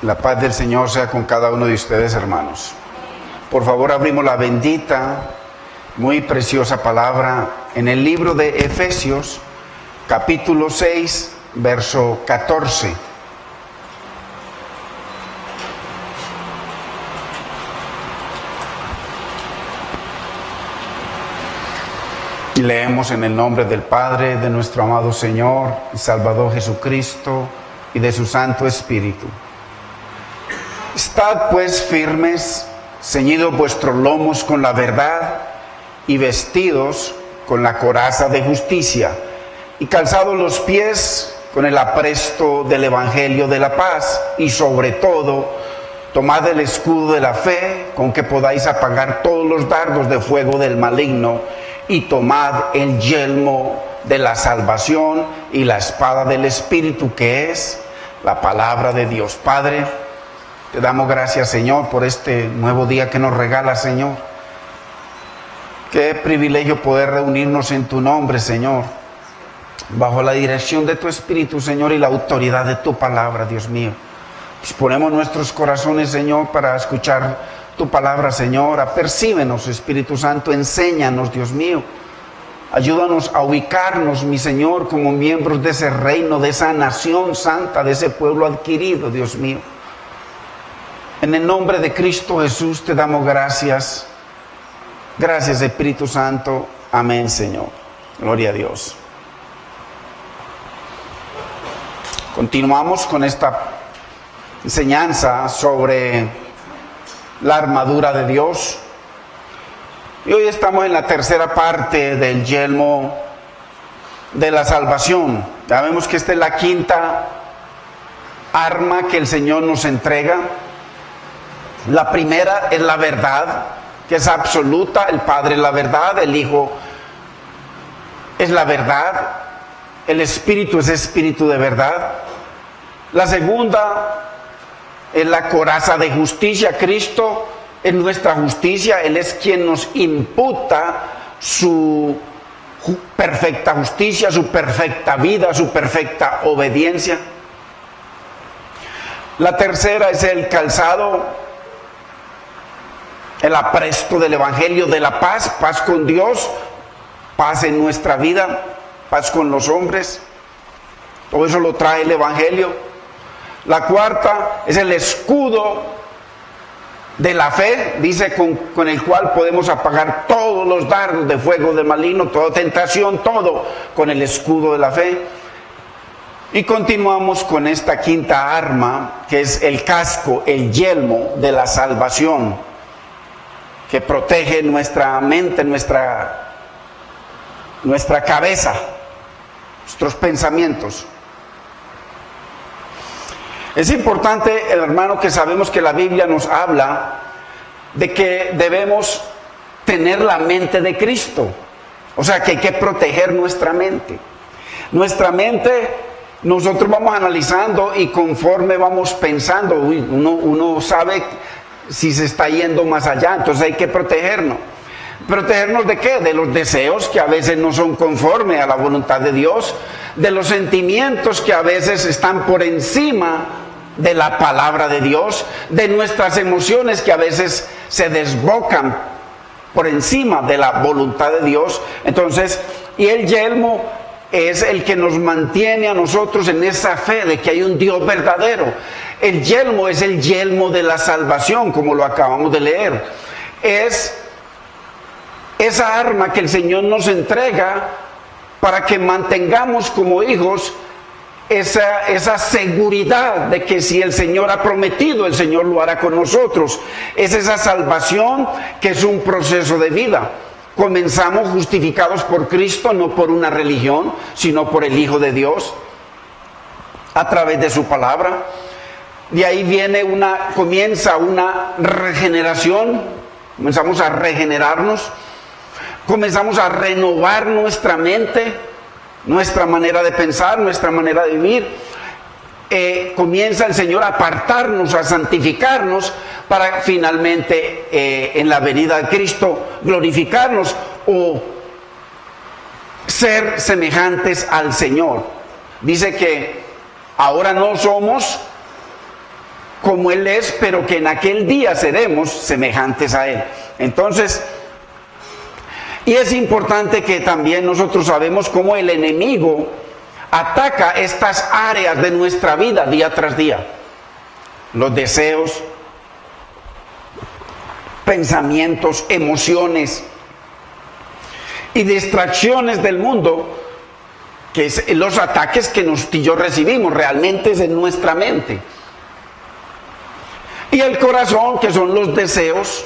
La paz del Señor sea con cada uno de ustedes, hermanos. Por favor, abrimos la bendita, muy preciosa palabra en el libro de Efesios, capítulo 6, verso 14. Y leemos en el nombre del Padre, de nuestro amado Señor y Salvador Jesucristo y de su Santo Espíritu. Estad pues firmes, ceñidos vuestros lomos con la verdad y vestidos con la coraza de justicia y calzados los pies con el apresto del Evangelio de la paz, y sobre todo tomad el escudo de la fe con que podáis apagar todos los dardos de fuego del maligno, y tomad el yelmo de la salvación y la espada del Espíritu, que es la palabra de Dios. Padre, te damos gracias, Señor, por este nuevo día que nos regala, Señor. Qué privilegio poder reunirnos en tu nombre, Señor, bajo la dirección de tu Espíritu, Señor, y la autoridad de tu palabra, Dios mío. Disponemos nuestros corazones, Señor, para escuchar tu palabra, Señor. Apercíbenos, Espíritu Santo, enséñanos, Dios mío. Ayúdanos a ubicarnos, mi Señor, como miembros de ese reino, de esa nación santa, de ese pueblo adquirido, Dios mío. En el nombre de Cristo Jesús te damos gracias. Gracias, Espíritu Santo. Amén, Señor. Gloria a Dios. Continuamos con esta enseñanza sobre la armadura de Dios. Y hoy estamos en la tercera parte del yelmo de la salvación. Ya vemos que esta es la quinta arma que el Señor nos entrega. La primera es la verdad, que es absoluta. El Padre es la verdad, el Hijo es la verdad, el Espíritu es espíritu de verdad. La segunda es la coraza de justicia. Cristo es nuestra justicia. Él es quien nos imputa su perfecta justicia, su perfecta vida, su perfecta obediencia. La tercera es el calzado, el apresto del Evangelio de la paz, paz con Dios, paz en nuestra vida, paz con los hombres. Todo eso lo trae el Evangelio. La cuarta es el escudo de la fe, dice, con el cual podemos apagar todos los dardos de fuego del maligno, toda tentación, todo con el escudo de la fe. Y continuamos con esta quinta arma, que es el casco, el yelmo de la salvación, que protege nuestra mente, nuestra cabeza, nuestros pensamientos. Es importante, hermano, que sabemos que la Biblia nos habla de que debemos tener la mente de Cristo. O sea, que hay que proteger nuestra mente. Nuestra mente, nosotros vamos analizando y conforme vamos pensando, uno sabe si se está yendo más allá, entonces hay que protegernos. ¿Protegernos de qué? De los deseos que a veces no son conformes a la voluntad de Dios, de los sentimientos que a veces están por encima de la palabra de Dios, de nuestras emociones que a veces se desbocan por encima de la voluntad de Dios. Entonces, y el yelmo es el que nos mantiene a nosotros en esa fe de que hay un Dios verdadero. El yelmo es el yelmo de la salvación, como lo acabamos de leer. Es esa arma que el Señor nos entrega para que mantengamos como hijos esa seguridad de que si el Señor ha prometido, el Señor lo hará con nosotros. Es esa salvación que es un proceso de vida. Comenzamos justificados por Cristo, no por una religión, sino por el Hijo de Dios, a través de su palabra. De ahí comienza una regeneración, comenzamos a regenerarnos, comenzamos a renovar nuestra mente, nuestra manera de pensar, nuestra manera de vivir. Comienza el Señor a apartarnos, a santificarnos, para finalmente en la venida de Cristo glorificarnos o ser semejantes al Señor. Dice que ahora no somos como Él es, pero que en aquel día seremos semejantes a Él. Entonces, y es importante que también nosotros sabemos cómo el enemigo ataca estas áreas de nuestra vida día tras día. Los deseos, pensamientos, emociones y distracciones del mundo, que es los ataques que usted y yo recibimos, realmente es en nuestra mente. Y el corazón, que son los deseos,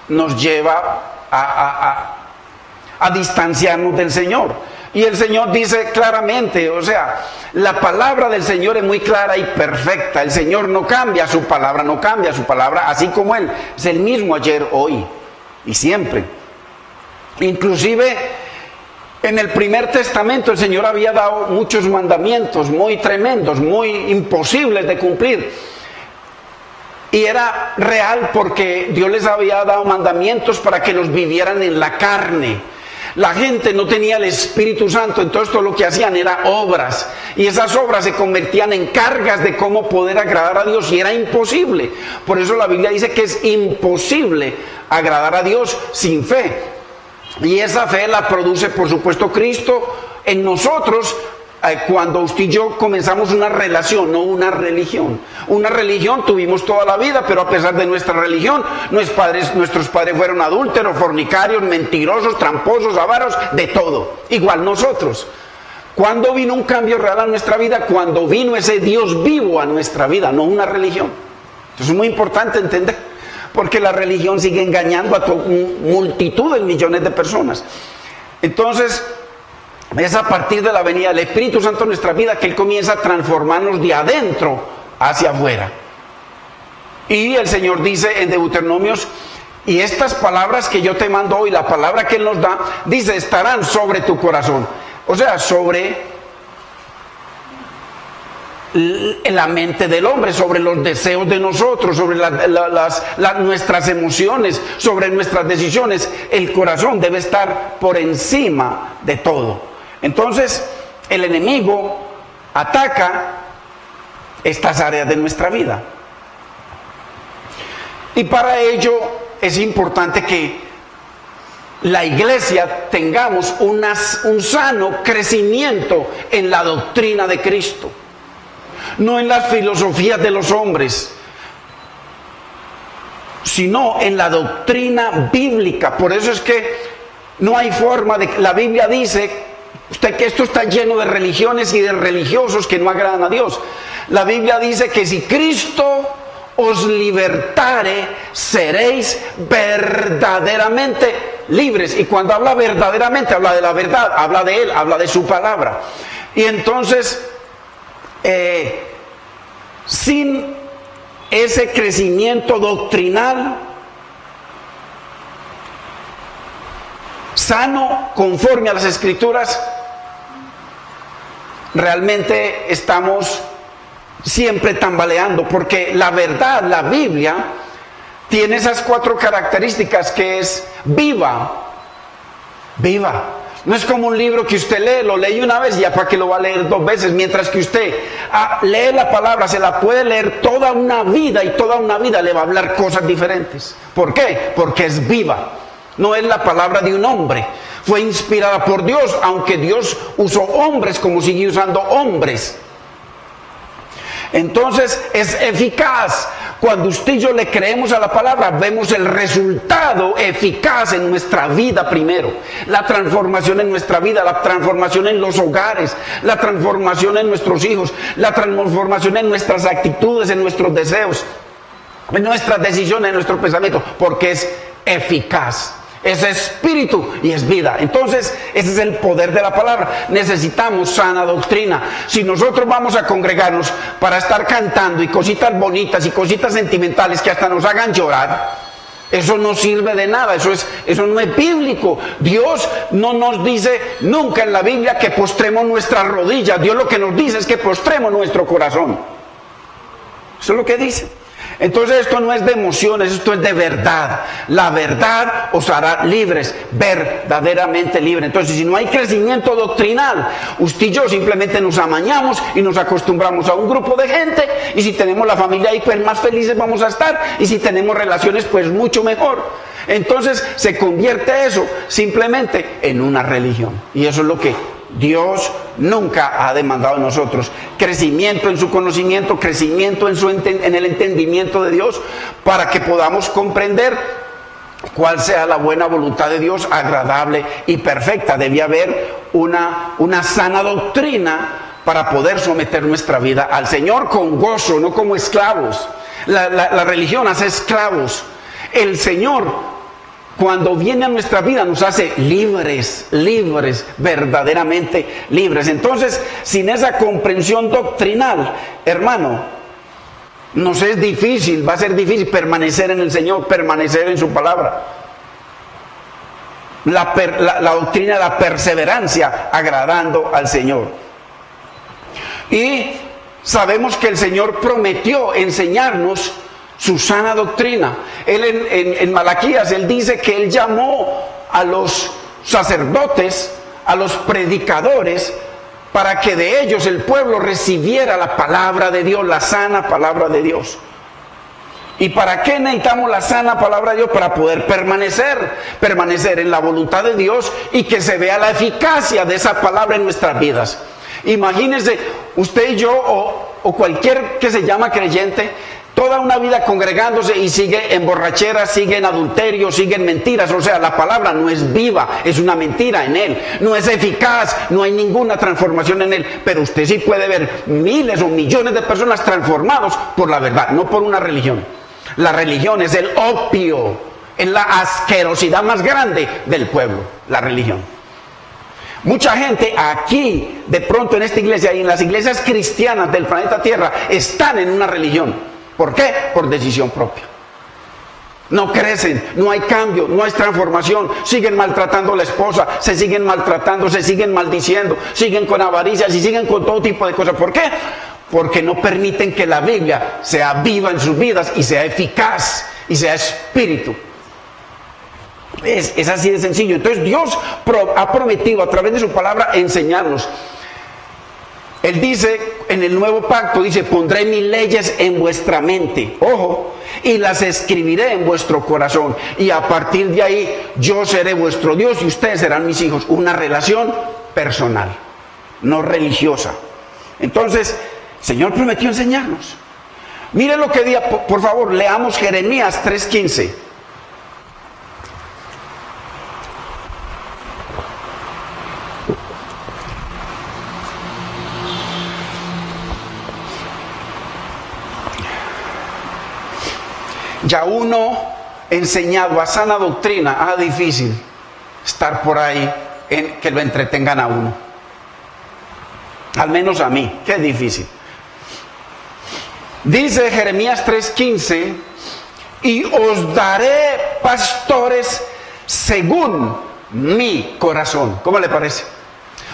nos lleva a distanciarnos del Señor. Y el Señor dice claramente, o sea, la palabra del Señor es muy clara y perfecta. El Señor no cambia, su palabra no cambia, su palabra, así como Él, es el mismo ayer, hoy y siempre. Inclusive en el Primer Testamento el Señor había dado muchos mandamientos muy tremendos, muy imposibles de cumplir. Y era real porque Dios les había dado mandamientos para que los vivieran en la carne. La gente no tenía el Espíritu Santo, entonces todo lo que hacían era obras. Y esas obras se convertían en cargas de cómo poder agradar a Dios. Y era imposible. Por eso la Biblia dice que es imposible agradar a Dios sin fe. Y esa fe la produce, por supuesto, Cristo en nosotros. Cuando usted y yo comenzamos una relación, no una religión. Una religión tuvimos toda la vida, pero a pesar de nuestra religión, nuestros padres fueron adúlteros, fornicarios, mentirosos, tramposos, avaros, de todo. Igual nosotros. ¿Cuándo vino un cambio real a nuestra vida? Cuando vino ese Dios vivo a nuestra vida, no una religión. Eso es muy importante entender, porque la religión sigue engañando a multitudes, millones de personas. Entonces, es a partir de la venida del Espíritu Santo en nuestra vida que Él comienza a transformarnos de adentro hacia afuera. Y el Señor dice en Deuteronomios, y estas palabras que yo te mando hoy, la palabra que Él nos da, dice, estarán sobre tu corazón. O sea, sobre la mente del hombre, sobre los deseos de nosotros, sobre nuestras emociones, sobre nuestras decisiones. El corazón debe estar por encima de todo. Entonces, el enemigo ataca estas áreas de nuestra vida. Y para ello es importante que la iglesia tengamos un sano crecimiento en la doctrina de Cristo, no en las filosofías de los hombres, sino en la doctrina bíblica. Por eso es que no hay forma de... La Biblia dice usted que esto está lleno de religiones y de religiosos que no agradan a Dios. La Biblia dice que si Cristo os libertare, seréis verdaderamente libres. Y cuando habla verdaderamente, habla de la verdad, habla de Él, habla de su palabra. Y entonces, sin ese crecimiento doctrinal sano, conforme a las Escrituras, realmente estamos siempre tambaleando, porque la verdad, la Biblia, tiene esas 4 características, que es viva. Viva. No es como un libro que usted lee, lo lee una vez y ya para que lo va a leer 2 veces, mientras que usted lee la palabra, se la puede leer toda una vida y toda una vida le va a hablar cosas diferentes. ¿Por qué? Porque es viva. No es la palabra de un hombre. Fue inspirada por Dios, aunque Dios usó hombres como sigue usando hombres. Entonces es eficaz. Cuando usted y yo le creemos a la palabra, vemos el resultado eficaz en nuestra vida primero. La transformación en nuestra vida, la transformación en los hogares, la transformación en nuestros hijos, la transformación en nuestras actitudes, en nuestros deseos, en nuestras decisiones, en nuestro pensamiento, porque es eficaz. Es espíritu y es vida. Entonces, ese es el poder de la palabra. Necesitamos sana doctrina. Si nosotros vamos a congregarnos para estar cantando y cositas bonitas y cositas sentimentales que hasta nos hagan llorar, eso no sirve de nada. Eso no es bíblico. Dios no nos dice nunca en la Biblia que postremos nuestras rodillas. Dios lo que nos dice es que postremos nuestro corazón. Eso es lo que dice. Entonces esto no es de emociones, esto es de verdad. La verdad os hará libres, verdaderamente libres. Entonces si no hay crecimiento doctrinal, usted y yo simplemente nos amañamos y nos acostumbramos a un grupo de gente, y si tenemos la familia ahí, pues más felices vamos a estar, y si tenemos relaciones, pues mucho mejor. Entonces se convierte eso simplemente en una religión, y eso es lo que Dios nunca ha demandado de nosotros. Crecimiento en su conocimiento, crecimiento en el entendimiento de Dios, para que podamos comprender cuál sea la buena voluntad de Dios, agradable y perfecta. Debía haber una sana doctrina para poder someter nuestra vida al Señor con gozo, no como esclavos. La religión hace esclavos. El Señor, cuando viene a nuestra vida, nos hace libres, verdaderamente libres. Entonces, sin esa comprensión doctrinal, hermano, nos es difícil, va a ser difícil permanecer en el Señor, permanecer en su palabra. La doctrina de la perseverancia, agradando al Señor. Y sabemos que el Señor prometió enseñarnos su sana doctrina. Él en Malaquías, él dice que él llamó a los sacerdotes, a los predicadores, para que de ellos el pueblo recibiera la palabra de Dios, la sana palabra de Dios. ¿Y para qué necesitamos la sana palabra de Dios? Para poder permanecer en la voluntad de Dios, y que se vea la eficacia de esa palabra en nuestras vidas. Imagínense usted y yo, o cualquier que se llama creyente, toda una vida congregándose y sigue en borrachera, sigue en adulterio, sigue en mentiras. O sea, la palabra no es viva, es una mentira en él. No es eficaz, no hay ninguna transformación en él. Pero usted sí puede ver miles o millones de personas transformados por la verdad, no por una religión. La religión es el opio, es la asquerosidad más grande del pueblo, la religión. Mucha gente aquí, de pronto en esta iglesia y en las iglesias cristianas del planeta Tierra, están en una religión. ¿Por qué? Por decisión propia. No crecen, no hay cambio, no hay transformación. Siguen maltratando a la esposa, se siguen maltratando, se siguen maldiciendo, siguen con avaricias y siguen con todo tipo de cosas. ¿Por qué? Porque no permiten que la Biblia sea viva en sus vidas y sea eficaz y sea espíritu. Es así de sencillo. Entonces Dios ha prometido a través de su palabra enseñarnos. Él dice en el nuevo pacto, dice: pondré mis leyes en vuestra mente, y las escribiré en vuestro corazón, y a partir de ahí yo seré vuestro Dios y ustedes serán mis hijos. Una relación personal, no religiosa. Entonces, el Señor prometió enseñarnos. Miren lo que dice, por favor, leamos Jeremías 3:15. Ya uno enseñado a sana doctrina, difícil estar por ahí en que lo entretengan a uno. Al menos a mí, qué difícil. Dice Jeremías 3:15: y os daré pastores según mi corazón. ¿Cómo le parece?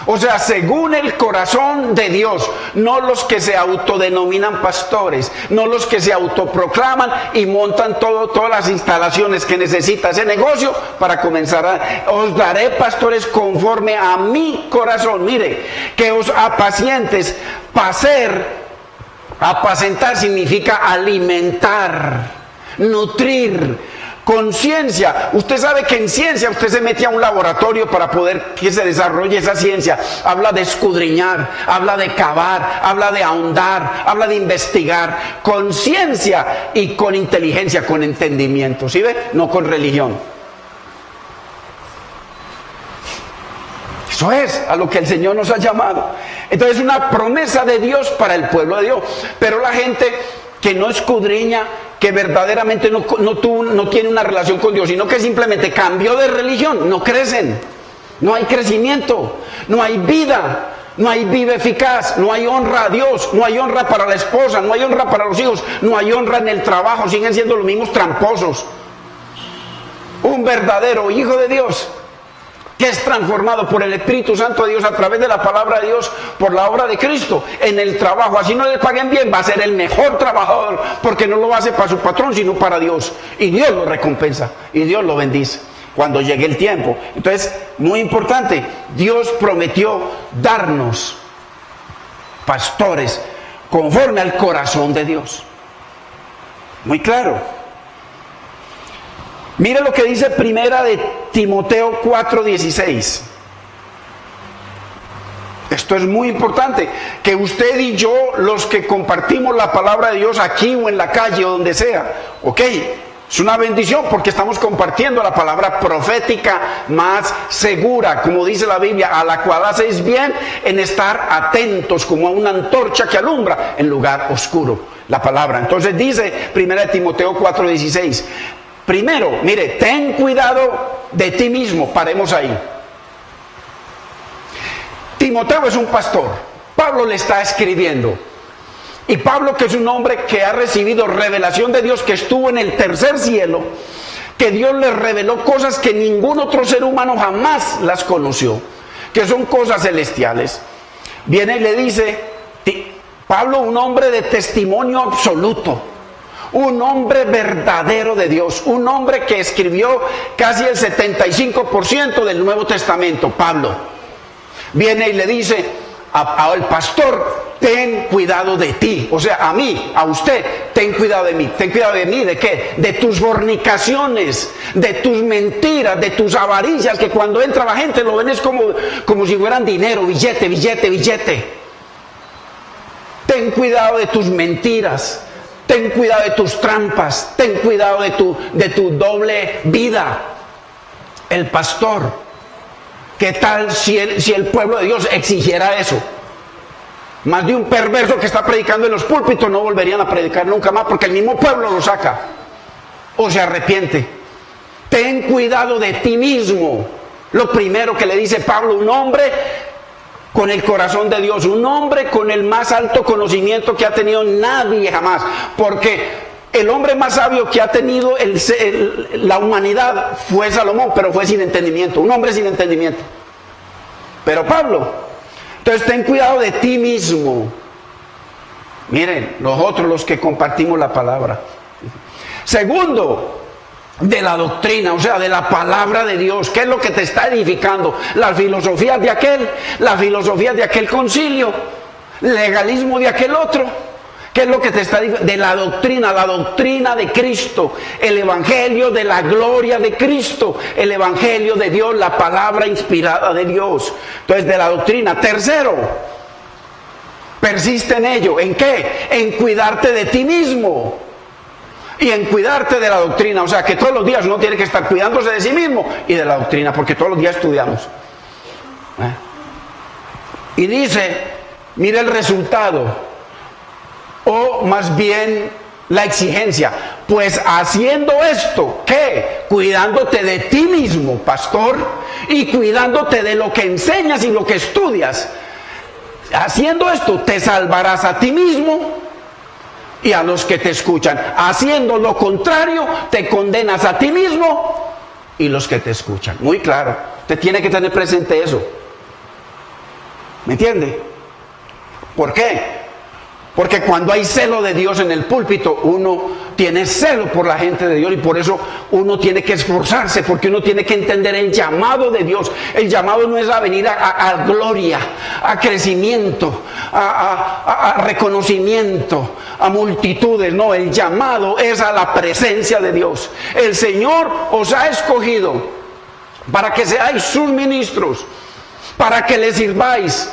O sea, según el corazón de Dios, no los que se autodenominan pastores, no los que se autoproclaman y montan todas las instalaciones que necesita ese negocio para comenzar os daré pastores conforme a mi corazón. Mire, que os apacientes. Apacentar significa alimentar, nutrir. Conciencia. Usted sabe que en ciencia usted se mete a un laboratorio para poder que se desarrolle esa ciencia. Habla de escudriñar, habla de cavar, habla de ahondar, habla de investigar. Con ciencia y con inteligencia, con entendimiento. ¿Sí ve? No con religión. Eso es a lo que el Señor nos ha llamado. Entonces es una promesa de Dios para el pueblo de Dios. Pero la gente que no escudriña, que verdaderamente no tiene una relación con Dios, sino que simplemente cambió de religión, no crecen, no hay crecimiento, no hay vida, no hay vida eficaz, no hay honra a Dios, no hay honra para la esposa, no hay honra para los hijos, no hay honra en el trabajo, siguen siendo los mismos tramposos. Un verdadero hijo de Dios que es transformado por el Espíritu Santo de Dios a través de la palabra de Dios, por la obra de Cristo, en el trabajo, así no le paguen bien, va a ser el mejor trabajador, porque no lo hace para su patrón, sino para Dios. Y Dios lo recompensa, y Dios lo bendice cuando llegue el tiempo. Entonces, muy importante, Dios prometió darnos pastores conforme al corazón de Dios. Muy claro. Mire lo que dice primera de Timoteo 4:16. Esto es muy importante, que usted y yo, los que compartimos la palabra de Dios aquí o en la calle o donde sea, ok, es una bendición porque estamos compartiendo la palabra profética más segura, como dice la Biblia, a la cual hacéis bien en estar atentos como a una antorcha que alumbra en lugar oscuro, la palabra. Entonces dice primera de Timoteo 4:16. Primero, mire, ten cuidado de ti mismo. Paremos ahí. Timoteo es un pastor. Pablo le está escribiendo. Y Pablo, que es un hombre que ha recibido revelación de Dios, que estuvo en el tercer cielo, que Dios le reveló cosas que ningún otro ser humano jamás las conoció, que son cosas celestiales. Viene y le dice, Pablo, un hombre de testimonio absoluto, un hombre verdadero de Dios, un hombre que escribió casi el 75% del Nuevo Testamento, Pablo, viene y le dice al pastor, ten cuidado de ti, o sea, a mí, a usted, ten cuidado de mí. ¿Ten cuidado de mí? ¿De qué? De tus fornicaciones, de tus mentiras, de tus avaricias, que cuando entra la gente lo ven es como si fueran dinero, billete, billete, billete. Ten cuidado de tus mentiras. Ten cuidado de tus trampas, ten cuidado de tu doble vida. El pastor, ¿qué tal si el pueblo de Dios exigiera eso? Más de un perverso que está predicando en los púlpitos no volverían a predicar nunca más, porque el mismo pueblo lo saca o se arrepiente. Ten cuidado de ti mismo. Lo primero que le dice Pablo, un hombre con el corazón de Dios, un hombre con el más alto conocimiento que ha tenido nadie jamás, porque el hombre más sabio que ha tenido la humanidad fue Salomón, pero fue sin entendimiento, un hombre sin entendimiento. Pero Pablo, entonces ten cuidado de ti mismo. Miren, nosotros los que compartimos la palabra. Segundo, de la doctrina, o sea, de la palabra de Dios. ¿Qué es lo que te está edificando? Las filosofías de aquel concilio, legalismo de aquel otro. ¿Qué es lo que te está edificando? De la doctrina de Cristo, el evangelio de la gloria de Cristo, el evangelio de Dios, la palabra inspirada de Dios. Entonces, de la doctrina. Tercero, persiste en ello. ¿En qué? En cuidarte de ti mismo. Y en cuidarte de la doctrina, o sea que todos los días uno tiene que estar cuidándose de sí mismo y de la doctrina, porque todos los días estudiamos. Y dice, mira el resultado, o más bien la exigencia, pues haciendo esto, ¿qué? Cuidándote de ti mismo, pastor, y cuidándote de lo que enseñas y lo que estudias. Haciendo esto, te salvarás a ti mismo y a los que te escuchan. Haciendo lo contrario, te condenas a ti mismo y los que te escuchan. Muy claro, usted tiene que tener presente eso. ¿Me entiende? ¿Por qué? Porque cuando hay celo de Dios en el púlpito, uno tiene celo por la gente de Dios y por eso uno tiene que esforzarse, porque uno tiene que entender el llamado de Dios. El llamado no es a venir a gloria, a crecimiento, a reconocimiento, a multitudes. No, el llamado es a la presencia de Dios. El Señor os ha escogido para que seáis sus ministros, para que le sirváis,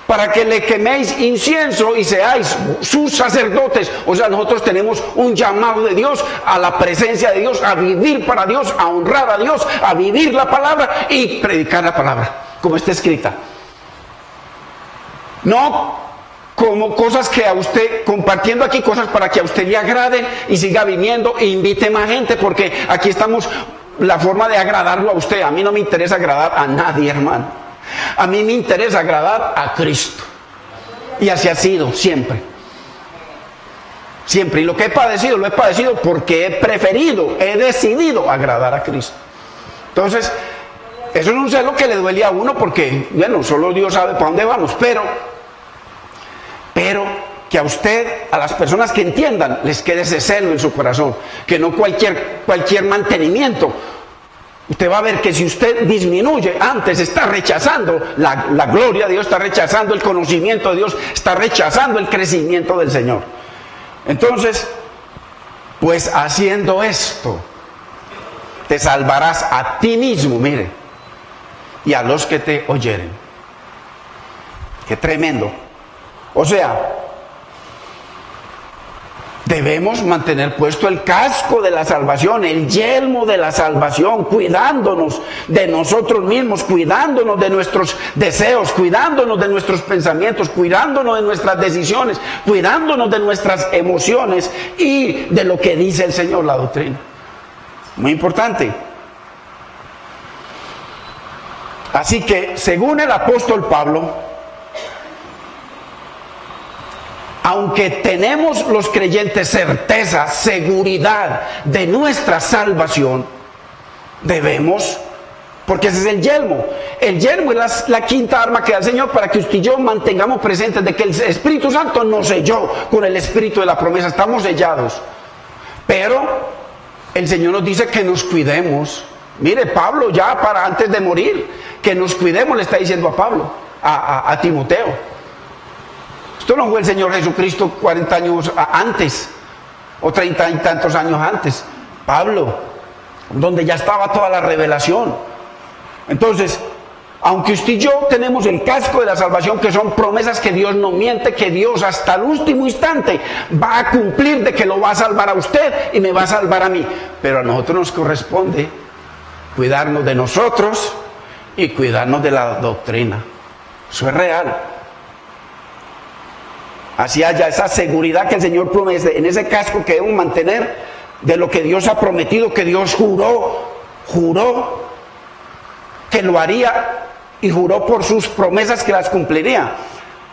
para que le queméis incienso y seáis sus sacerdotes. O sea, nosotros tenemos un llamado de Dios a la presencia de Dios, a vivir para Dios, a honrar a Dios, a vivir la palabra y predicar la palabra, como está escrita. No como cosas que a usted, compartiendo aquí cosas para que a usted le agraden y siga viviendo e invite más gente, porque aquí estamos, la forma de agradarlo a usted. A mí no me interesa agradar a nadie, hermano. A mí me interesa agradar a Cristo. Y así ha sido siempre. Siempre. Y lo que he padecido, lo he padecido porque he decidido agradar a Cristo. Entonces, Eso es un celo que le duele a uno porque, bueno, solo Dios sabe para dónde vamos, pero que a usted, a las personas que entiendan, les quede ese celo en su corazón, que no cualquier mantenimiento. Usted va a ver que si usted disminuye, antes está rechazando la gloria de Dios, está rechazando el conocimiento de Dios, está rechazando el crecimiento del Señor. Entonces, pues haciendo esto, te salvarás a ti mismo, mire, y a los que te oyeren. Qué tremendo. O sea, debemos mantener puesto el casco de la salvación, el yelmo de la salvación, cuidándonos de nosotros mismos, cuidándonos de nuestros deseos, cuidándonos de nuestros pensamientos, cuidándonos de nuestras decisiones, cuidándonos de nuestras emociones y de lo que dice el Señor, la doctrina. Muy importante. Así que, según el apóstol Pablo, aunque tenemos los creyentes certeza, seguridad de nuestra salvación, debemos, porque ese es el yelmo. El yelmo es la quinta arma que da el Señor para que usted y yo mantengamos presentes de que el Espíritu Santo nos selló con el Espíritu de la promesa, estamos sellados. Pero el Señor nos dice que nos cuidemos. Mire, Pablo ya para antes de morir, que nos cuidemos, le está diciendo a Pablo, a Timoteo. Esto no fue el Señor Jesucristo 40 años antes, o 30 y tantos años antes. Pablo, donde ya estaba toda la revelación. Entonces, aunque usted y yo tenemos el casco de la salvación, que son promesas que Dios no miente, que Dios hasta el último instante va a cumplir de que lo va a salvar a usted y me va a salvar a mí. Pero a nosotros nos corresponde cuidarnos de nosotros y cuidarnos de la doctrina. Eso es real. Así haya esa seguridad que el Señor promete, en ese casco que debemos mantener de lo que Dios ha prometido, que Dios juró que lo haría y juró por sus promesas que las cumpliría.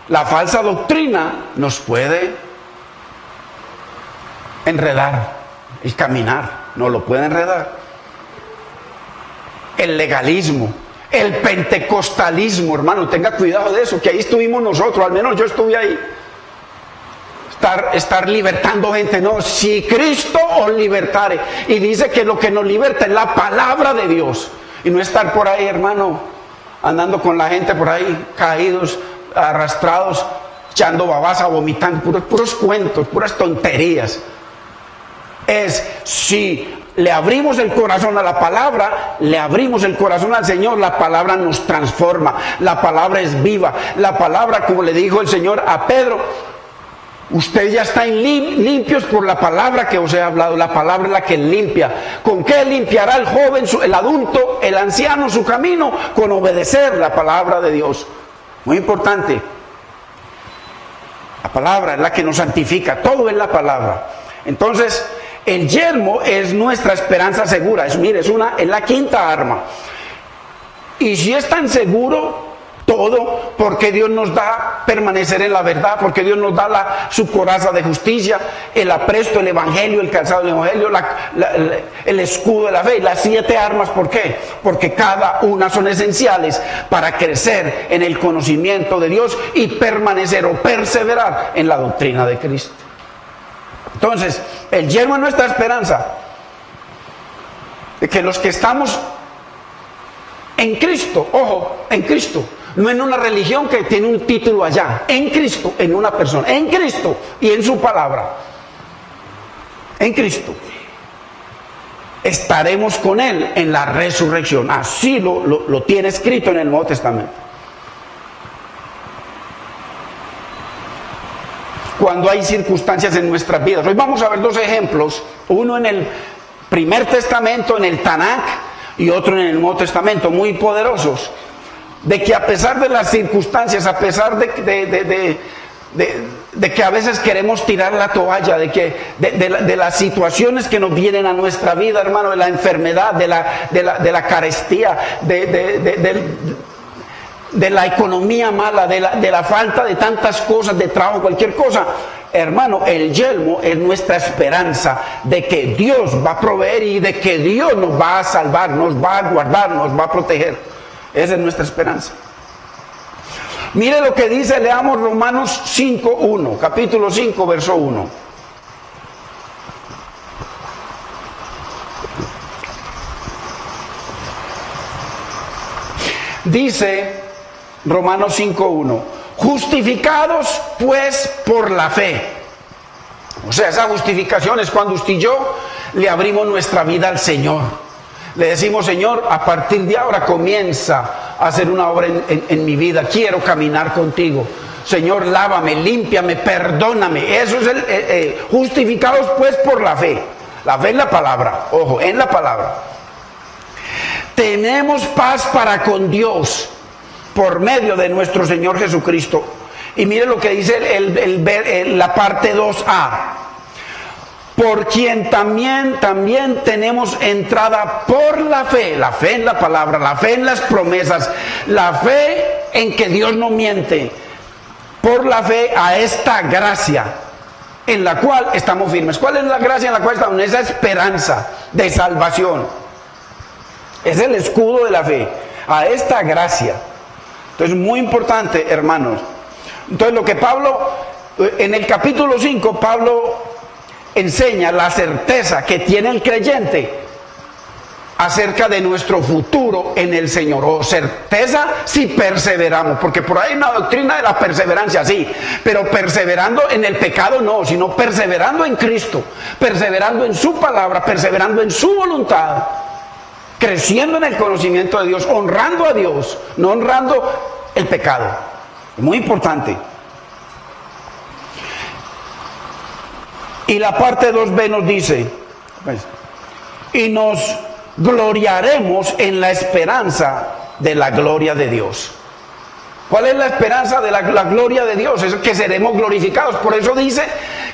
La falsa doctrina nos puede enredar el caminar, nos lo puede enredar. El legalismo, el pentecostalismo, hermano, tenga cuidado de eso, que ahí estuvimos nosotros, al menos yo estuve ahí. Estar libertando gente, no, si Cristo os libertare, y dice que lo que nos liberta es la palabra de Dios, y no estar por ahí, hermano, andando con la gente por ahí, caídos, arrastrados, echando babasa, vomitando, puros cuentos, puras tonterías. Es si le abrimos el corazón a la palabra, le abrimos el corazón al Señor, la palabra nos transforma, la palabra es viva, la palabra, como le dijo el Señor a Pedro, ustedes ya están limpios por la palabra que os he hablado. La palabra es la que limpia. ¿Con qué limpiará el joven, el adulto, el anciano su camino? Con obedecer la palabra de Dios. Muy importante. La palabra es la que nos santifica. Todo es la palabra. Entonces, el yelmo es nuestra esperanza segura. Es la quinta arma. Y si es tan seguro todo, porque Dios nos da permanecer en la verdad, porque Dios nos da su coraza de justicia, el apresto, el evangelio, el calzado del evangelio, el escudo de la fe, las 7 armas. ¿Por qué? Porque cada una son esenciales para crecer en el conocimiento de Dios y permanecer o perseverar en la doctrina de Cristo. Entonces, el yelmo es nuestra esperanza de que los que estamos en Cristo, ojo, en Cristo, no en una religión que tiene un título allá, en Cristo, en una persona, en Cristo y en su palabra, en Cristo, estaremos con Él en la resurrección. Así lo tiene escrito en el Nuevo Testamento. Cuando hay circunstancias en nuestras vidas, hoy vamos a ver 2 ejemplos, uno en el Primer Testamento, en el Tanakh, y otro en el Nuevo Testamento, muy poderosos, de que a pesar de las circunstancias, a pesar de que a veces queremos tirar la toalla, de las situaciones que nos vienen a nuestra vida, hermano, de la enfermedad, de la carestía, de la economía mala, de la falta de tantas cosas, de trabajo, cualquier cosa, hermano, el yelmo es nuestra esperanza de que Dios va a proveer y de que Dios nos va a salvar, nos va a guardar, nos va a proteger. Esa es nuestra esperanza. Mire lo que dice, leamos Romanos 5:1, capítulo 5, verso 1. Dice Romanos 5:1, justificados pues por la fe. O sea, esa justificación es cuando usted y yo le abrimos nuestra vida al Señor. Le decimos, Señor, a partir de ahora comienza a hacer una obra en mi vida. Quiero caminar contigo. Señor, lávame, límpiame, perdóname. Eso es justificados pues por la fe. La fe en la palabra, ojo, en la palabra. Tenemos paz para con Dios por medio de nuestro Señor Jesucristo. Y mire lo que dice la parte 2a. Por quien también tenemos entrada por la fe en la palabra, la fe en las promesas, la fe en que Dios no miente, por la fe a esta gracia en la cual estamos firmes. ¿Cuál es la gracia en la cual estamos? Esa esperanza de salvación. Es el escudo de la fe, a esta gracia. Entonces, muy importante, hermanos. Entonces, lo que Pablo, en el capítulo 5, Pablo enseña la certeza que tiene el creyente acerca de nuestro futuro en el Señor, o certeza si perseveramos, porque por ahí hay una doctrina de la perseverancia, sí, pero perseverando en el pecado no, sino perseverando en Cristo, perseverando en su palabra, perseverando en su voluntad, creciendo en el conocimiento de Dios, honrando a Dios, no honrando el pecado. Muy importante. Y la parte 2b nos dice, y nos gloriaremos en la esperanza de la gloria de Dios. ¿Cuál es la esperanza de la gloria de Dios? Es que seremos glorificados. Por eso dice,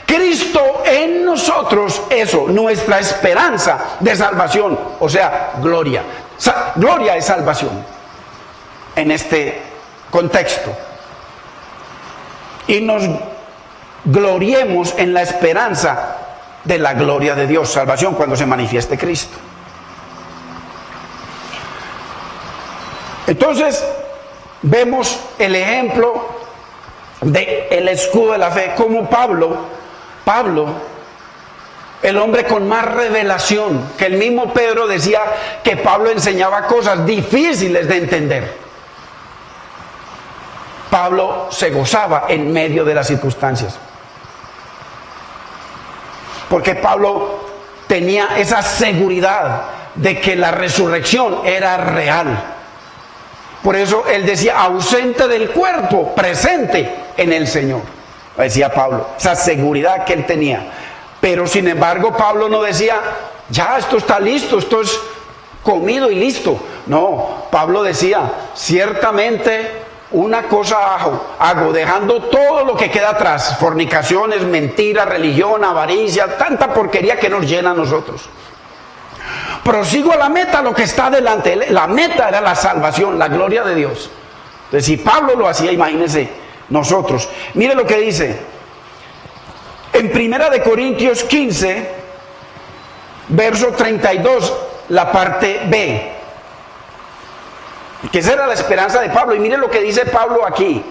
Cristo en nosotros, eso, nuestra esperanza de salvación. O sea, gloria. Gloria es salvación en este contexto. Y nos gloriemos en la esperanza de la gloria de Dios, salvación cuando se manifieste Cristo. Entonces vemos el ejemplo del escudo de la fe, como Pablo, el hombre con más revelación, que el mismo Pedro decía que Pablo enseñaba cosas difíciles de entender. Pablo se gozaba en medio de las circunstancias, porque Pablo tenía esa seguridad de que la resurrección era real. Por eso él decía, ausente del cuerpo, presente en el Señor. Decía Pablo, esa seguridad que él tenía. Pero sin embargo Pablo no decía, ya esto está listo, esto es comido y listo. No, Pablo decía, ciertamente una cosa hago, dejando todo lo que queda atrás, fornicaciones, mentiras, religión, avaricia, tanta porquería que nos llena a nosotros. Prosigo a la meta, lo que está adelante. La meta era la salvación, la gloria de Dios. Entonces, si Pablo lo hacía, imagínense nosotros. Mire lo que dice en 1 Corintios 15, verso 32, la parte B. Que esa era la esperanza de Pablo. Y mire lo que dice Pablo aquí,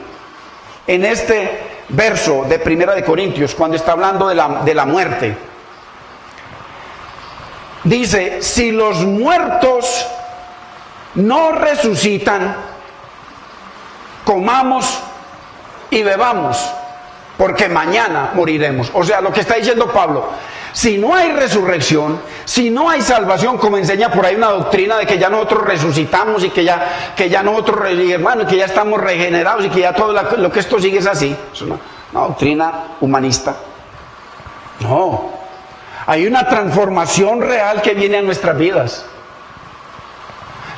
en este verso de 1 Corintios, cuando está hablando de la muerte. Dice, si los muertos no resucitan, comamos y bebamos, porque mañana moriremos. O sea, lo que está diciendo Pablo, si no hay resurrección, si no hay salvación, como enseña por ahí una doctrina de que ya nosotros resucitamos y que ya nosotros, hermano, que ya estamos regenerados y que ya todo lo que esto sigue es así. Es una doctrina humanista. No. Hay una transformación real que viene a nuestras vidas.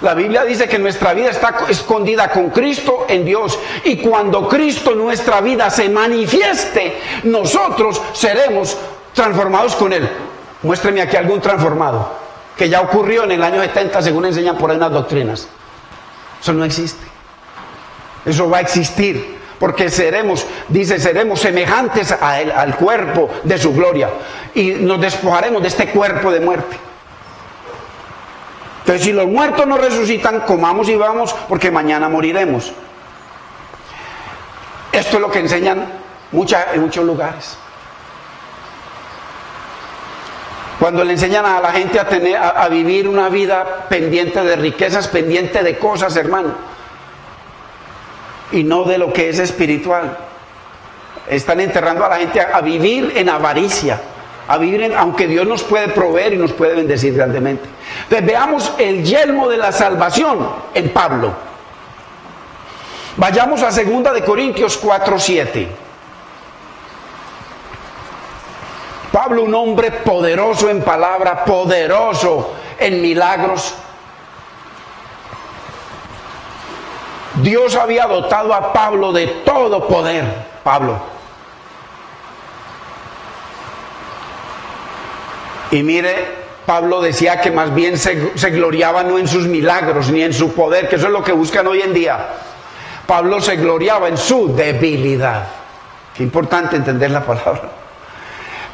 La Biblia dice que nuestra vida está escondida con Cristo en Dios. Y cuando Cristo en nuestra vida se manifieste, nosotros seremos transformados con Él. Muéstreme aquí algún transformado que ya ocurrió en el año 70, según enseñan por ahí unas doctrinas. Eso no existe. Eso va a existir. Porque seremos semejantes a Él, al cuerpo de su gloria. Y nos despojaremos de este cuerpo de muerte. Entonces, si los muertos no resucitan, comamos y vamos, porque mañana moriremos. Esto es lo que enseñan en muchos lugares. Cuando le enseñan a la gente a vivir una vida pendiente de riquezas, pendiente de cosas, hermano, y no de lo que es espiritual. Están enterrando a la gente a vivir en avaricia, aunque Dios nos puede proveer y nos puede bendecir grandemente. Entonces veamos el yelmo de la salvación en Pablo. Vayamos a 2 de Corintios 4:7. Pablo, un hombre poderoso en palabra, poderoso en milagros. Dios había dotado a Pablo de todo poder. Pablo. Y mire, Pablo decía que más bien se gloriaba no en sus milagros ni en su poder, que eso es lo que buscan hoy en día. Pablo se gloriaba en su debilidad. Qué importante entender la palabra.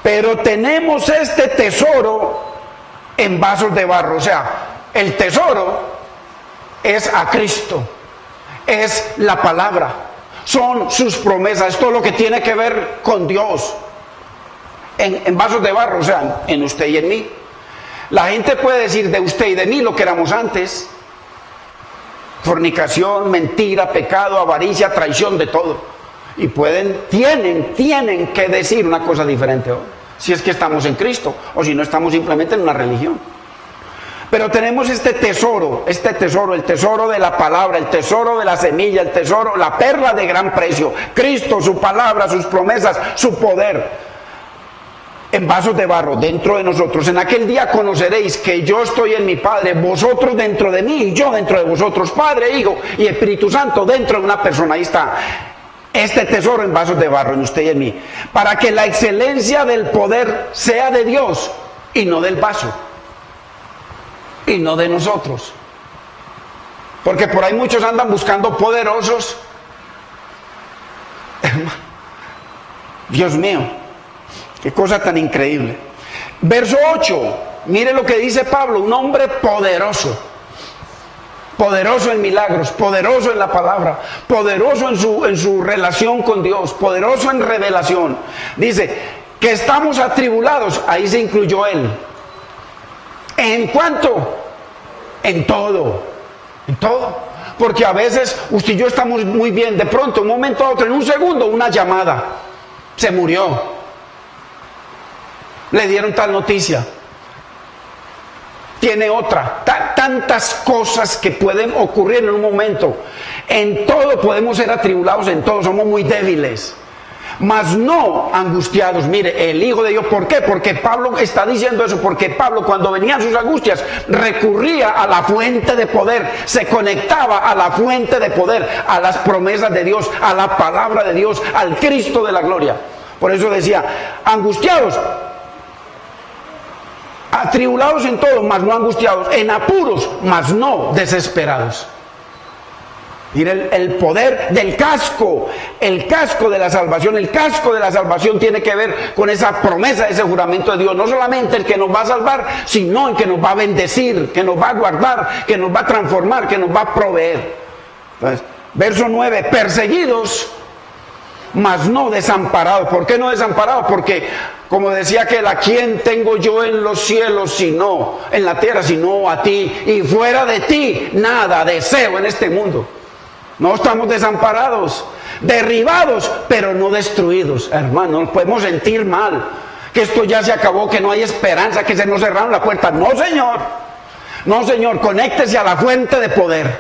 Pero tenemos este tesoro en vasos de barro. O sea, el tesoro es a Cristo, es la palabra, son sus promesas, es todo lo que tiene que ver con Dios. En vasos de barro, o sea, en usted y en mí. La gente puede decir de usted y de mí lo que éramos antes: fornicación, mentira, pecado, avaricia, traición, de todo. Y tienen que decir una cosa diferente hoy, si es que estamos en Cristo, o si no estamos simplemente en una religión. Pero tenemos este tesoro, el tesoro de la palabra, el tesoro de la semilla, el tesoro, la perla de gran precio, Cristo, su palabra, sus promesas, su poder, en vasos de barro dentro de nosotros. En aquel día conoceréis que yo estoy en mi Padre, vosotros dentro de mí y yo dentro de vosotros, Padre, Hijo y Espíritu Santo dentro de una persona. Ahí está este tesoro en vasos de barro, en usted y en mí, para que la excelencia del poder sea de Dios y no del vaso, y no de nosotros. Porque por ahí muchos andan buscando poderosos. Dios mío, qué cosa tan increíble. Verso 8, mire lo que dice Pablo, un hombre poderoso. Poderoso en milagros, poderoso en la palabra, poderoso en su relación con Dios, poderoso en revelación. Dice que estamos atribulados, ahí se incluyó él. ¿En cuánto? En todo, en todo. Porque a veces usted y yo estamos muy bien, de pronto, un momento a otro, en un segundo, una llamada, se murió, le dieron tal noticia, tiene otra, tantas cosas que pueden ocurrir en un momento. En todo podemos ser atribulados, en todo, somos muy débiles, mas no angustiados. Mire, el Hijo de Dios, ¿por qué? Porque Pablo está diciendo eso, porque Pablo, cuando venían sus angustias, recurría a la fuente de poder, se conectaba a la fuente de poder, a las promesas de Dios, a la palabra de Dios, al Cristo de la gloria. Por eso decía, angustiados, atribulados en todo, mas no angustiados, en apuros, mas no desesperados. Mire el poder del casco, el casco de la salvación. El casco de la salvación tiene que ver con esa promesa, ese juramento de Dios. No solamente el que nos va a salvar, sino el que nos va a bendecir, que nos va a guardar, que nos va a transformar, que nos va a proveer. Entonces, verso 9, perseguidos, mas no desamparados. ¿Por qué no desamparados? Porque, como decía aquel, ¿a quién tengo yo en los cielos sino, en la tierra, sino a ti? Y fuera de ti, nada deseo en este mundo. No estamos desamparados, derribados, pero no destruidos. Hermano, nos podemos sentir mal, que esto ya se acabó, que no hay esperanza, que se nos cerraron la puerta. No, Señor. No, Señor, conéctese a la fuente de poder,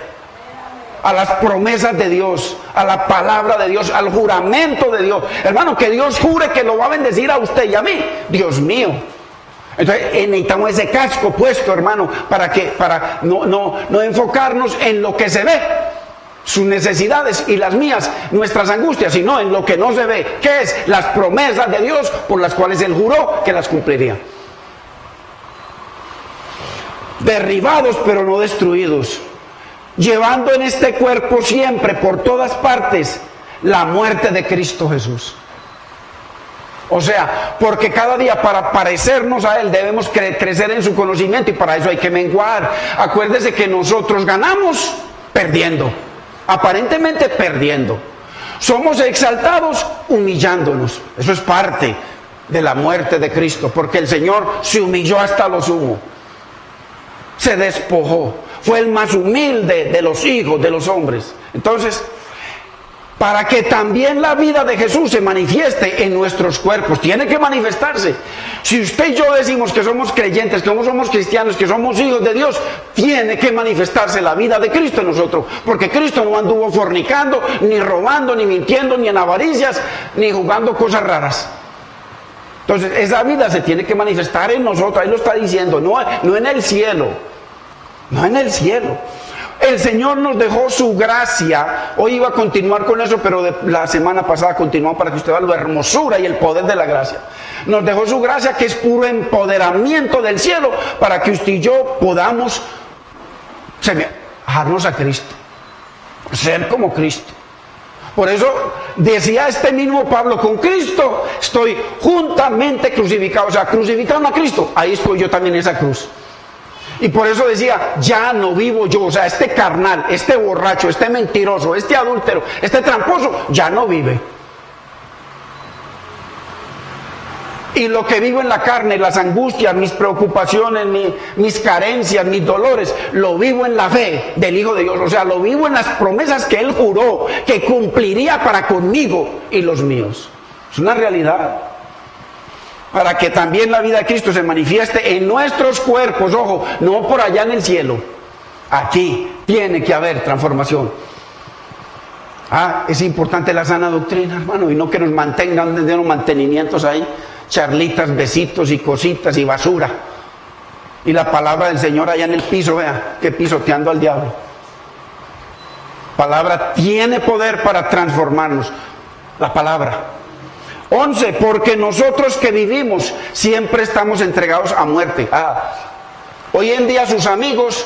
a las promesas de Dios, a la palabra de Dios, al juramento de Dios. Hermano, que Dios jure que lo va a bendecir a usted y a mí. Dios mío. Entonces necesitamos ese casco puesto, hermano, para no enfocarnos en lo que se ve, sus necesidades y las mías, nuestras angustias, sino en lo que no se ve, que es las promesas de Dios por las cuales Él juró que las cumpliría. Derribados pero no destruidos, llevando en este cuerpo siempre, por todas partes, la muerte de Cristo Jesús. O sea, porque cada día para parecernos a Él debemos crecer en su conocimiento y para eso hay que menguar. Acuérdese que nosotros ganamos perdiendo, aparentemente perdiendo. Somos exaltados humillándonos. Eso es parte de la muerte de Cristo, porque el Señor se humilló hasta lo sumo. Se despojó. Fue el más humilde de los hijos de los hombres. Entonces, para que también la vida de Jesús se manifieste en nuestros cuerpos, tiene que manifestarse. Si usted y yo decimos que somos creyentes, que somos cristianos, que somos hijos de Dios, tiene que manifestarse la vida de Cristo en nosotros, porque Cristo no anduvo fornicando, ni robando, ni mintiendo, ni en avaricias, ni jugando cosas raras. Entonces esa vida se tiene que manifestar en nosotros. Ahí lo está diciendo, no en el cielo, no en el cielo. El Señor nos dejó su gracia. Hoy iba a continuar con eso, pero la semana pasada continuó para que usted vea la hermosura y el poder de la gracia. Nos dejó su gracia, que es puro empoderamiento del cielo, para que usted y yo podamos semejarnos a Cristo, ser como Cristo. Por eso decía este mismo Pablo, con Cristo estoy juntamente crucificado. O sea, crucificaron a Cristo, ahí estoy yo también en esa cruz. Y por eso decía, ya no vivo yo. O sea, este carnal, este borracho, este mentiroso, este adúltero, este tramposo, ya no vive. Y lo que vivo en la carne, las angustias, mis preocupaciones, mis carencias, mis dolores, lo vivo en la fe del Hijo de Dios. O sea, lo vivo en las promesas que Él juró que cumpliría para conmigo y los míos. Es una realidad. Para que también la vida de Cristo se manifieste en nuestros cuerpos. Ojo, no por allá en el cielo. Aquí tiene que haber transformación. Es importante la sana doctrina, hermano, y no que nos mantengan de unos mantenimientos ahí, charlitas, besitos y cositas y basura. Y la palabra del Señor allá en el piso, vea, que pisoteando al diablo. Palabra tiene poder para transformarnos. La palabra. 11, porque nosotros que vivimos siempre estamos entregados a muerte. Hoy en día sus amigos,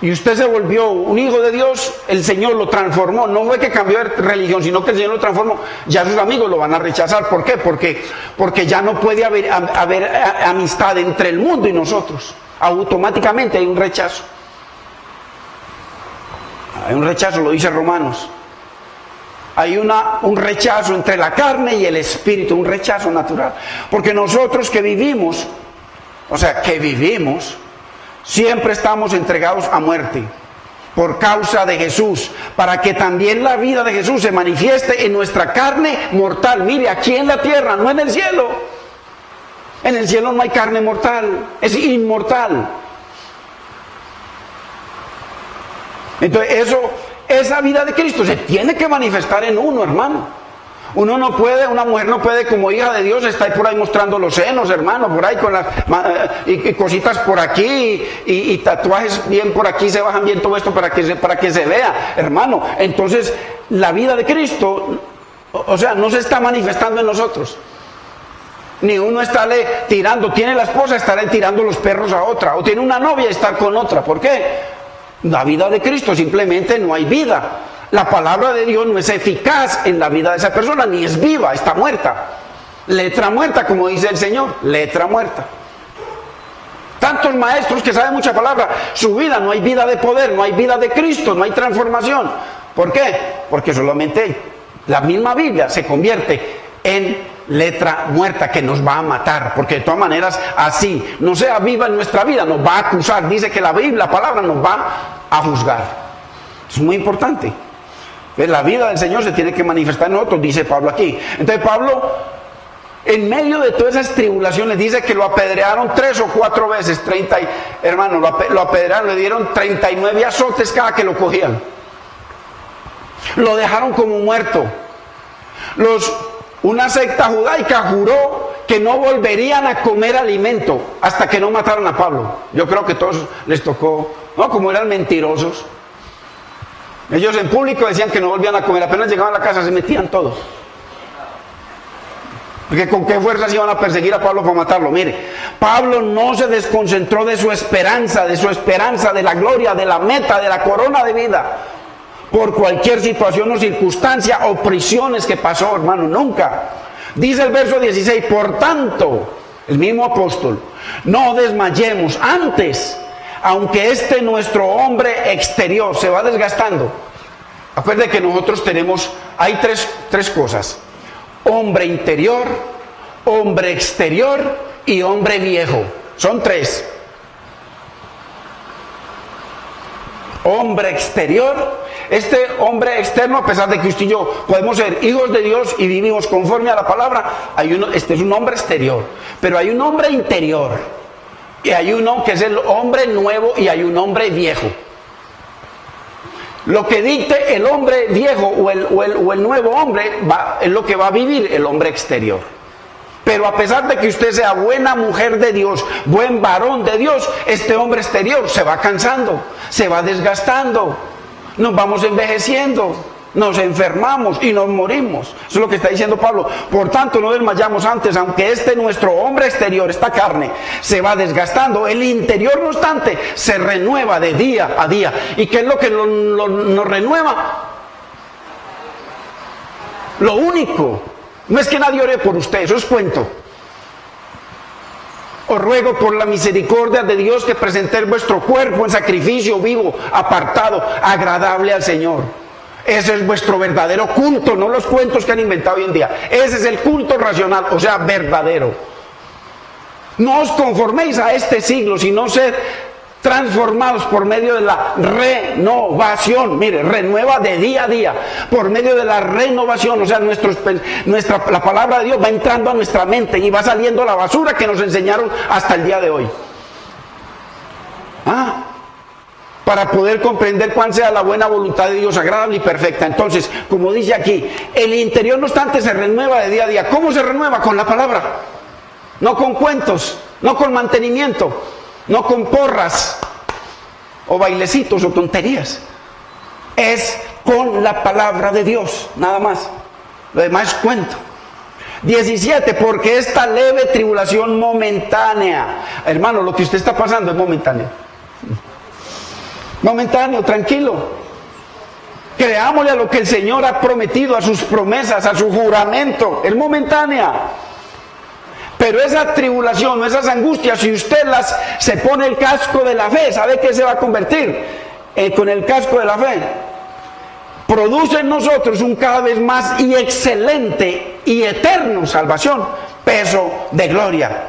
y usted se volvió un hijo de Dios, el Señor lo transformó. No fue que cambió de religión, sino que el Señor lo transformó. Ya sus amigos lo van a rechazar. ¿Por qué? Porque ya no puede haber amistad entre el mundo y nosotros. Automáticamente hay un rechazo. Hay un rechazo, lo dice Romanos. Hay un rechazo entre la carne y el espíritu, un rechazo natural. Porque nosotros que vivimos, siempre estamos entregados a muerte por causa de Jesús, para que también la vida de Jesús se manifieste en nuestra carne mortal. Mire, aquí en la tierra, no en el cielo. En el cielo no hay carne mortal, es inmortal. Entonces esa vida de Cristo se tiene que manifestar en uno, hermano. Una mujer no puede, como hija de Dios, estar por ahí mostrando los senos, hermano, por ahí con las y cositas por aquí y tatuajes bien por aquí, se bajan bien todo esto para que se vea, hermano. Entonces, la vida de Cristo, no se está manifestando en nosotros. Ni uno está tirando, tiene la esposa, estará tirando los perros a otra, o tiene una novia y está con otra. ¿Por qué? La vida de Cristo simplemente no hay vida. La palabra de Dios no es eficaz en la vida de esa persona, ni es viva, está muerta. Letra muerta, como dice el Señor, letra muerta. Tantos maestros que saben mucha palabra, su vida no hay vida de poder, no hay vida de Cristo, no hay transformación. ¿Por qué? Porque solamente la misma Biblia se convierte en letra muerta que nos va a matar, porque de todas maneras así no sea viva en nuestra vida, nos va a acusar. Dice que la Biblia, la palabra, nos va a juzgar. Es muy importante. La vida del Señor se tiene que manifestar en nosotros, dice Pablo aquí. Entonces Pablo, en medio de todas esas tribulaciones, dice que lo apedrearon 3 o 4 veces, hermano, lo apedrearon, le dieron 39 azotes cada que lo cogían. Lo dejaron como muerto. Una secta judaica juró que no volverían a comer alimento hasta que no mataron a Pablo. Yo creo que a todos les tocó, como eran mentirosos. Ellos en público decían que no volvían a comer, apenas llegaban a la casa se metían todos. Porque con qué fuerzas iban a perseguir a Pablo para matarlo. Mire, Pablo no se desconcentró de su esperanza, de la gloria, de la meta, de la corona de vida, por cualquier situación o circunstancia o prisiones que pasó, hermano, nunca. Dice el verso 16, por tanto, el mismo apóstol, no desmayemos antes, aunque nuestro hombre exterior se va desgastando. Acuérdense que nosotros hay tres cosas: hombre interior, hombre exterior y hombre viejo. Son tres. Hombre exterior, este hombre externo, a pesar de que usted y yo podemos ser hijos de Dios y vivimos conforme a la palabra, este es un hombre exterior, pero hay un hombre interior, y hay uno que es el hombre nuevo y hay un hombre viejo. Lo que dicte el hombre viejo o el nuevo hombre es lo que va a vivir el hombre exterior. Pero a pesar de que usted sea buena mujer de Dios, buen varón de Dios, este hombre exterior se va cansando, se va desgastando, nos vamos envejeciendo, nos enfermamos y nos morimos. Eso es lo que está diciendo Pablo. Por tanto, no desmayamos antes, aunque nuestro hombre exterior, esta carne, se va desgastando, el interior, no obstante, se renueva de día a día. ¿Y qué es lo que nos renueva? Lo único. No es que nadie ore por usted, eso es cuento. Os ruego por la misericordia de Dios que presentéis vuestro cuerpo en sacrificio vivo, apartado, agradable al Señor. Ese es vuestro verdadero culto, no los cuentos que han inventado hoy en día. Ese es el culto racional, o sea, verdadero. No os conforméis a este siglo, sino sed transformados por medio de la renovación. Mire, renueva de día a día, por medio de la renovación. O sea, la palabra de Dios va entrando a nuestra mente y va saliendo la basura que nos enseñaron hasta el día de hoy. Para poder comprender cuál sea la buena voluntad de Dios, agradable y perfecta. Entonces, como dice aquí, el interior no obstante se renueva de día a día. ¿Cómo se renueva? Con la palabra. No con cuentos, no con mantenimiento, no con porras o bailecitos o tonterías. Es con la palabra de Dios, nada más. Lo demás es cuento. 17, porque esta leve tribulación momentánea. Hermano, lo que usted está pasando es momentáneo. Momentáneo, tranquilo. Creámosle a lo que el Señor ha prometido, a sus promesas, a su juramento. Es momentánea. Pero esa tribulación, esas angustias, si usted se pone el casco de la fe, ¿sabe qué se va a convertir? Con el casco de la fe. Produce en nosotros un cada vez más y excelente y eterno salvación, peso de gloria,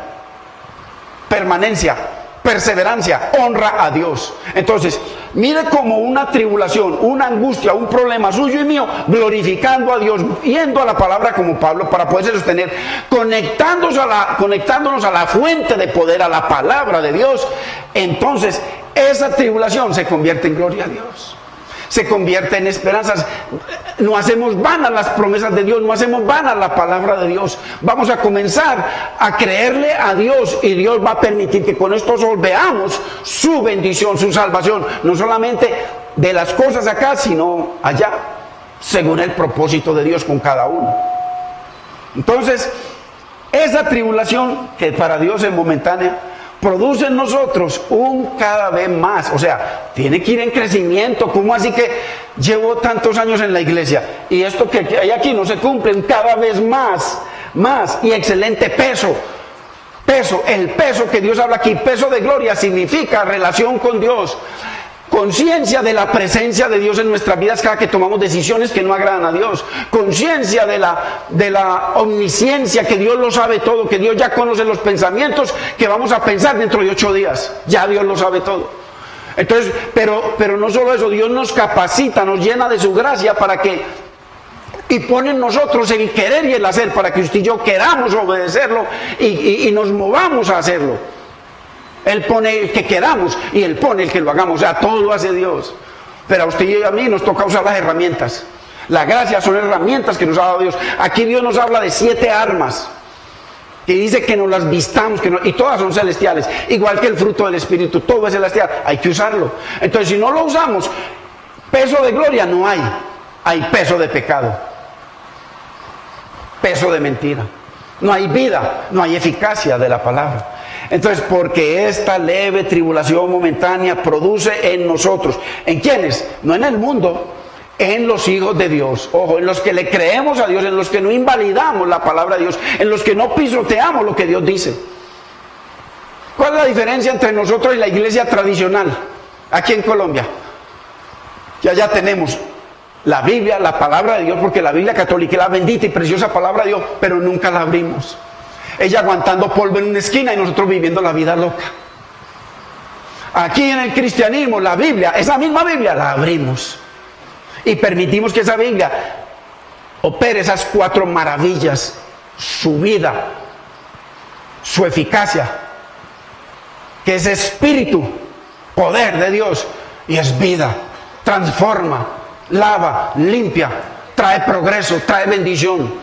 permanencia, perseverancia, honra a Dios. Entonces, mire como una tribulación, una angustia, un problema suyo y mío, glorificando a Dios, yendo a la palabra como Pablo para poderse sostener, conectándonos a la fuente de poder, a la palabra de Dios. Entonces, esa tribulación se convierte en gloria a Dios, se convierte en esperanzas. No hacemos vanas las promesas de Dios, no hacemos vanas la palabra de Dios. Vamos a comenzar a creerle a Dios y Dios va a permitir que con esto veamos su bendición, su salvación, no solamente de las cosas acá, sino allá, según el propósito de Dios con cada uno. Entonces, esa tribulación que para Dios es momentánea, produce en nosotros un cada vez más. O sea, tiene que ir en crecimiento. ¿Cómo así que llevo tantos años en la iglesia y esto que hay aquí no se cumple? Un cada vez más y excelente peso. El peso que Dios habla aquí, peso de gloria, significa relación con Dios, conciencia de la presencia de Dios en nuestras vidas cada que tomamos decisiones que no agradan a Dios, conciencia de la omnisciencia, que Dios lo sabe todo, que Dios ya conoce los pensamientos que vamos a pensar dentro de 8 días, ya Dios lo sabe todo. Entonces, pero no solo eso, Dios nos capacita, nos llena de su gracia y pone en nosotros el querer y el hacer para que usted y yo queramos obedecerlo y nos movamos a hacerlo. Él pone el que queramos y Él pone el que lo hagamos. O sea, todo lo hace Dios. Pero a usted y a mí nos toca usar las herramientas. La gracia son herramientas que nos ha dado Dios. Aquí Dios nos habla de 7 armas. Que dice que nos las vistamos, y todas son celestiales. Igual que el fruto del Espíritu, todo es celestial. Hay que usarlo. Entonces, si no lo usamos, peso de gloria no hay. Hay peso de pecado. Peso de mentira. No hay vida, no hay eficacia de la palabra. Entonces, porque esta leve tribulación momentánea produce en nosotros, ¿en quiénes? No en el mundo, en los hijos de Dios. Ojo, en los que le creemos a Dios, en los que no invalidamos la palabra de Dios, en los que no pisoteamos lo que Dios dice. ¿Cuál es la diferencia entre nosotros y la iglesia tradicional aquí en Colombia? Ya tenemos la Biblia, la palabra de Dios, porque la Biblia católica es la bendita y preciosa palabra de Dios, pero nunca la abrimos. Ella aguantando polvo en una esquina y nosotros viviendo la vida loca. Aquí en el cristianismo, la Biblia, esa misma Biblia, la abrimos. Y permitimos que esa Biblia opere esas 4 maravillas: su vida, su eficacia, que es espíritu, poder de Dios, y es vida, transforma, lava, limpia, trae progreso, trae bendición,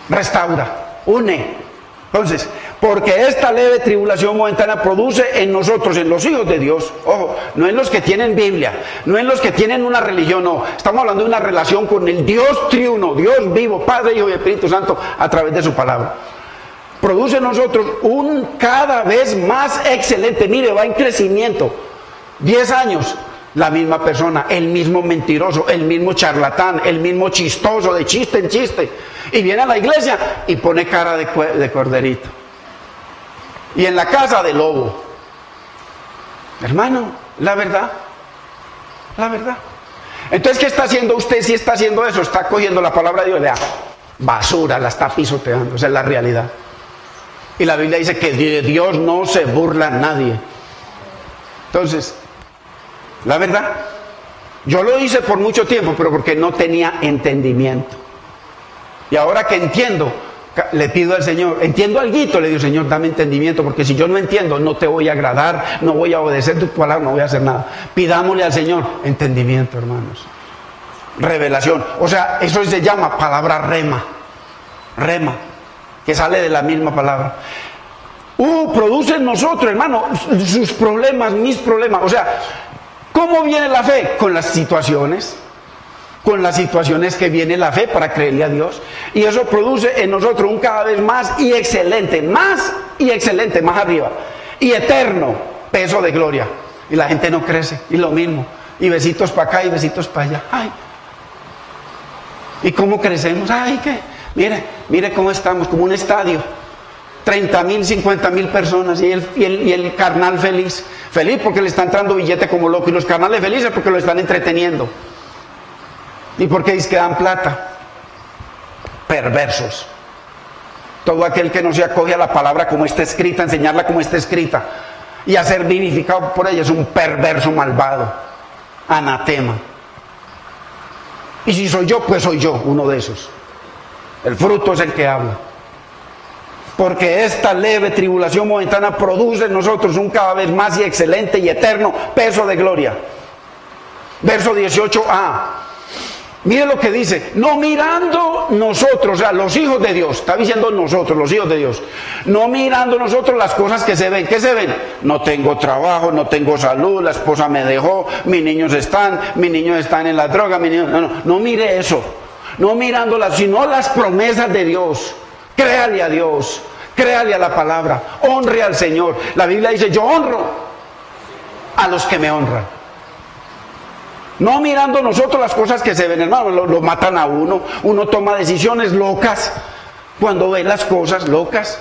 restaura, une. Entonces, porque esta leve tribulación momentánea produce en nosotros, en los hijos de Dios, ojo, no en los que tienen Biblia, no en los que tienen una religión, no, estamos hablando de una relación con el Dios triuno, Dios vivo, Padre, Hijo y Espíritu Santo, a través de su palabra. Produce en nosotros un cada vez más excelente, mire, va en crecimiento, 10 años, la misma persona, el mismo mentiroso, el mismo charlatán, el mismo chistoso, de chiste en chiste, y viene a la iglesia y pone cara de corderito, y en la casa de lobo. Hermano, la verdad. Entonces, ¿qué está haciendo usted si está haciendo eso? Está cogiendo la palabra de Dios, vea, basura, la está pisoteando, esa es la realidad. Y la Biblia dice que de Dios no se burla nadie. Entonces, la verdad, yo lo hice por mucho tiempo, pero porque no tenía entendimiento. Y ahora que entiendo, le pido al Señor, entiendo alguito, le digo, Señor, dame entendimiento, porque si yo no entiendo, no te voy a agradar, no voy a obedecer tu palabra, no voy a hacer nada. Pidámosle al Señor entendimiento, hermanos. Revelación. O sea, eso se llama palabra rema, que sale de la misma palabra. Produce en nosotros, hermano, sus problemas, mis problemas. O sea, ¿cómo viene la fe? Con las situaciones que viene la fe para creerle a Dios. Y eso produce en nosotros un cada vez más y excelente, más arriba, y eterno peso de gloria. Y la gente no crece, y lo mismo, y besitos para acá y besitos para allá. Ay, ¿y cómo crecemos? Ay, que mire cómo estamos, como un estadio, 30,000, 50,000 personas, y el carnal feliz porque le está entrando billete como loco, y los carnales felices porque lo están entreteniendo. ¿Y por qué es que dan plata? Perversos. Todo aquel que no se acoge a la palabra como está escrita, enseñarla como está escrita, y a ser vivificado por ella, es un perverso malvado, anatema. Y si soy yo, pues soy yo, uno de esos. El fruto es el que habla. Porque esta leve tribulación momentánea produce en nosotros un cada vez más y excelente y eterno peso de gloria. Verso 18a. Mire lo que dice: no mirando nosotros, o sea, los hijos de Dios, está diciendo nosotros, los hijos de Dios, no mirando nosotros las cosas que se ven. ¿Qué se ven? No tengo trabajo, no tengo salud, la esposa me dejó, mis niños están en la droga, no mire eso, no mirándolas, sino las promesas de Dios. Créale a Dios, créale a la palabra, honre al Señor. La Biblia dice: yo honro a los que me honran. No mirando nosotros las cosas que se ven, hermano, lo matan a uno. Uno toma decisiones locas cuando ve las cosas locas,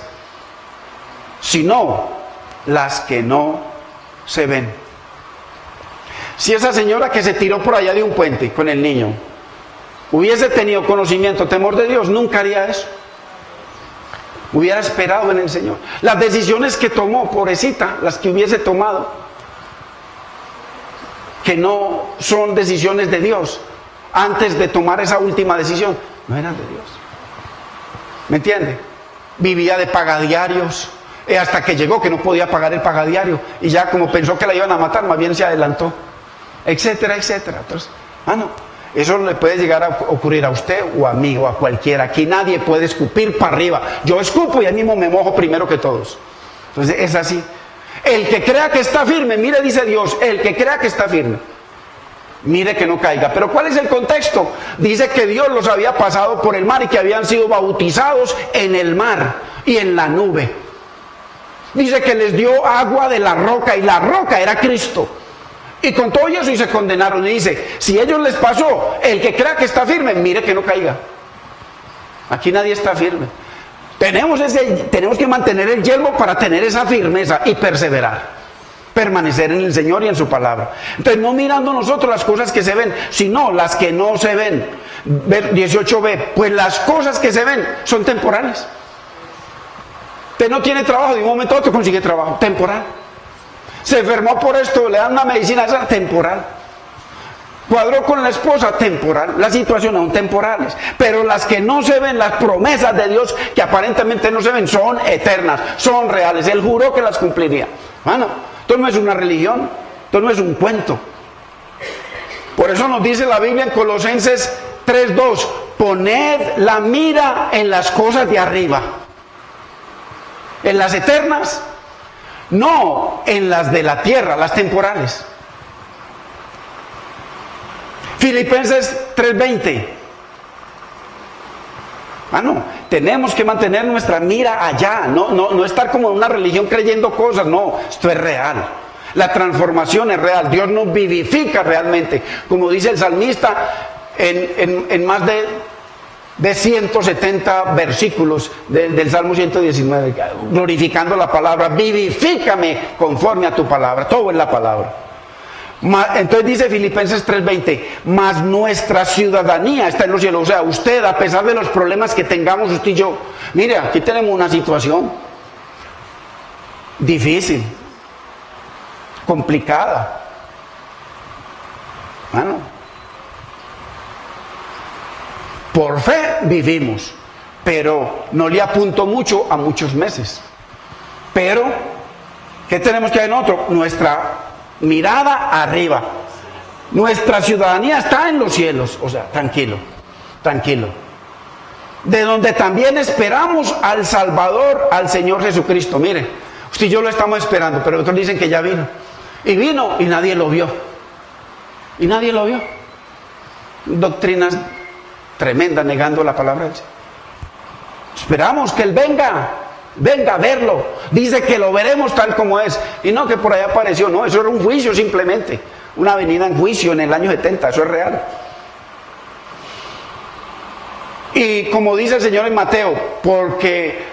sino las que no se ven. Si esa señora que se tiró por allá de un puente con el niño hubiese tenido conocimiento, temor de Dios, nunca haría eso. Hubiera esperado en el Señor. Las decisiones que tomó, pobrecita, las que hubiese tomado, que no son decisiones de Dios, antes de tomar esa última decisión, no eran de Dios. ¿Me entiende? Vivía de pagadiarios, hasta que llegó que no podía pagar el pagadiario, y ya como pensó que la iban a matar, más bien se adelantó, etcétera, etcétera. Entonces, eso le puede llegar a ocurrir a usted o a mí o a cualquiera. Aquí nadie puede escupir para arriba. Yo escupo y ahí mismo me mojo primero que todos. Entonces es así. El que crea que está firme, mire, dice Dios, el que crea que está firme, mire que no caiga. Pero ¿cuál es el contexto? Dice que Dios los había pasado por el mar y que habían sido bautizados en el mar y en la nube. Dice que les dio agua de la roca, y la roca era Cristo. Y con todo eso y se condenaron. Y dice, si a ellos les pasó, el que crea que está firme, mire que no caiga. Aquí nadie está firme. Tenemos que mantener el yelmo para tener esa firmeza y perseverar. Permanecer en el Señor y en su palabra. Entonces, no mirando nosotros las cosas que se ven, sino las que no se ven. 18b, pues las cosas que se ven son temporales. Usted no tiene trabajo, de un momento a otro consigue trabajo, temporal. Se enfermó por esto, le dan una medicina, esa temporal. Cuadró con la esposa, temporal. Las situaciones son temporales. Pero las que no se ven, las promesas de Dios que aparentemente no se ven, son eternas, son reales. Él juró que las cumpliría. Bueno, esto no es una religión, esto no es un cuento. Por eso nos dice la Biblia en Colosenses 3:2, poned la mira en las cosas de arriba, en las eternas, no en las de la tierra, las temporales. Filipenses 3:20. Tenemos que mantener nuestra mira allá, no estar como en una religión creyendo cosas, no, esto es real. La transformación es real, Dios nos vivifica realmente, como dice el salmista en más de 170 versículos del Salmo 119, glorificando la palabra, vivifícame conforme a tu palabra, todo es la palabra. Entonces dice Filipenses 3:20, mas nuestra ciudadanía está en los cielos. O sea, usted, a pesar de los problemas que tengamos usted y yo, mire, aquí tenemos una situación difícil, complicada. Por fe vivimos, pero no le apunto mucho a muchos meses. Pero, ¿qué tenemos que hacer nosotros? Nuestra mirada arriba. Nuestra ciudadanía está en los cielos. O sea, tranquilo, tranquilo. De donde también esperamos al Salvador, al Señor Jesucristo. Mire, usted y yo lo estamos esperando, pero otros dicen que ya vino. Y vino y nadie lo vio. Y nadie lo vio. Doctrinas tremendas negando la palabra de Dios. Esperamos que Él venga a verlo. Dice que lo veremos tal como es. Y no que por allá apareció, no, eso era un juicio simplemente. Una venida en juicio en el año 70, eso es real. Y como dice el Señor en Mateo, porque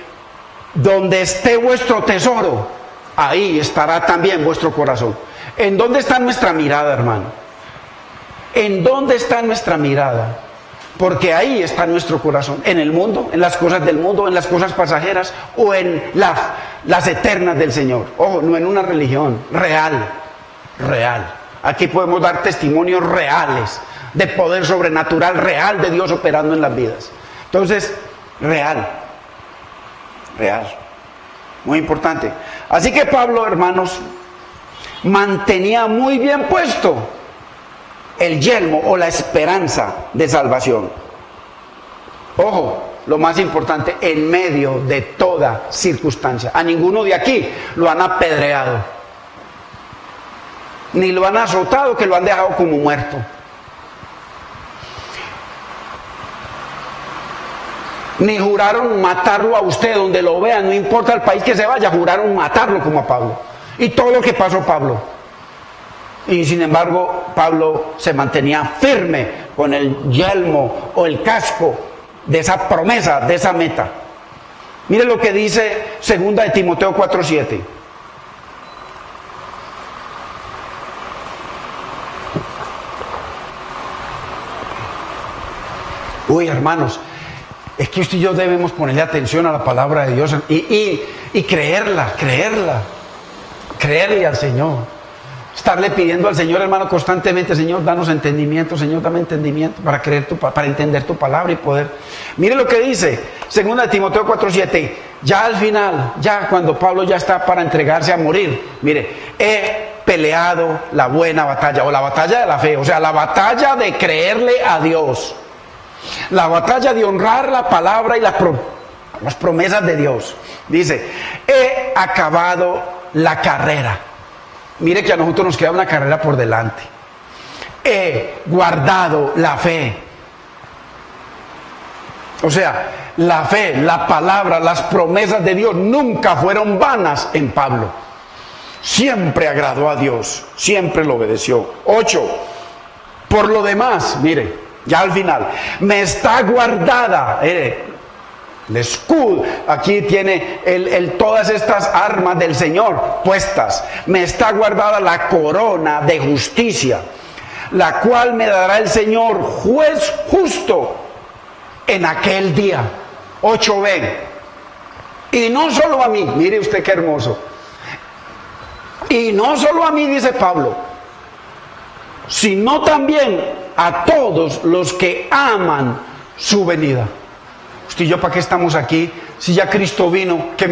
donde esté vuestro tesoro, ahí estará también vuestro corazón. ¿En dónde está nuestra mirada, hermano? ¿En dónde está nuestra mirada? Porque ahí está nuestro corazón, en el mundo, en las cosas del mundo, en las cosas pasajeras o en las eternas del Señor. Ojo, no en una religión, real. Aquí podemos dar testimonios reales de poder sobrenatural, real de Dios operando en las vidas. Entonces, real. Muy importante. Así que Pablo, hermanos, mantenía muy bien puesto el yelmo o la esperanza de salvación. Ojo, lo más importante, en medio de toda circunstancia. A ninguno de aquí lo han apedreado, ni lo han azotado, que lo han dejado como muerto. Ni juraron matarlo a usted donde lo vean, no importa el país que se vaya, juraron matarlo como a Pablo. Y todo lo que pasó Pablo. Y sin embargo, Pablo se mantenía firme con el yelmo o el casco de esa promesa, de esa meta. Mire lo que dice 2 de Timoteo 4:7. Uy, hermanos, es que usted y yo debemos ponerle atención a la palabra de Dios y creerle al Señor. Estarle pidiendo al Señor, hermano, constantemente: Señor, danos entendimiento, Señor, dame entendimiento para entender tu palabra y poder. Mire lo que dice 2 de Timoteo 4:7. Ya al final, ya cuando Pablo ya está para entregarse a morir, mire, he peleado la buena batalla, o la batalla de la fe, o sea, la batalla de creerle a Dios, la batalla de honrar la palabra y las promesas de Dios. Dice, he acabado la carrera. Mire que a nosotros nos queda una carrera por delante. He guardado la fe. O sea, la fe, la palabra, las promesas de Dios nunca fueron vanas en Pablo. Siempre agradó a Dios, siempre lo obedeció. 8. Por lo demás, mire, ya al final, me está guardada, el escudo, aquí tiene todas estas armas del Señor puestas. Me está guardada la corona de justicia, la cual me dará el Señor, juez justo, en aquel día. 8b. Y no solo a mí, mire usted qué hermoso. Y no solo a mí, dice Pablo, sino también a todos los que aman su venida. Usted y yo, ¿para qué estamos aquí? Si ya Cristo vino, ¿qué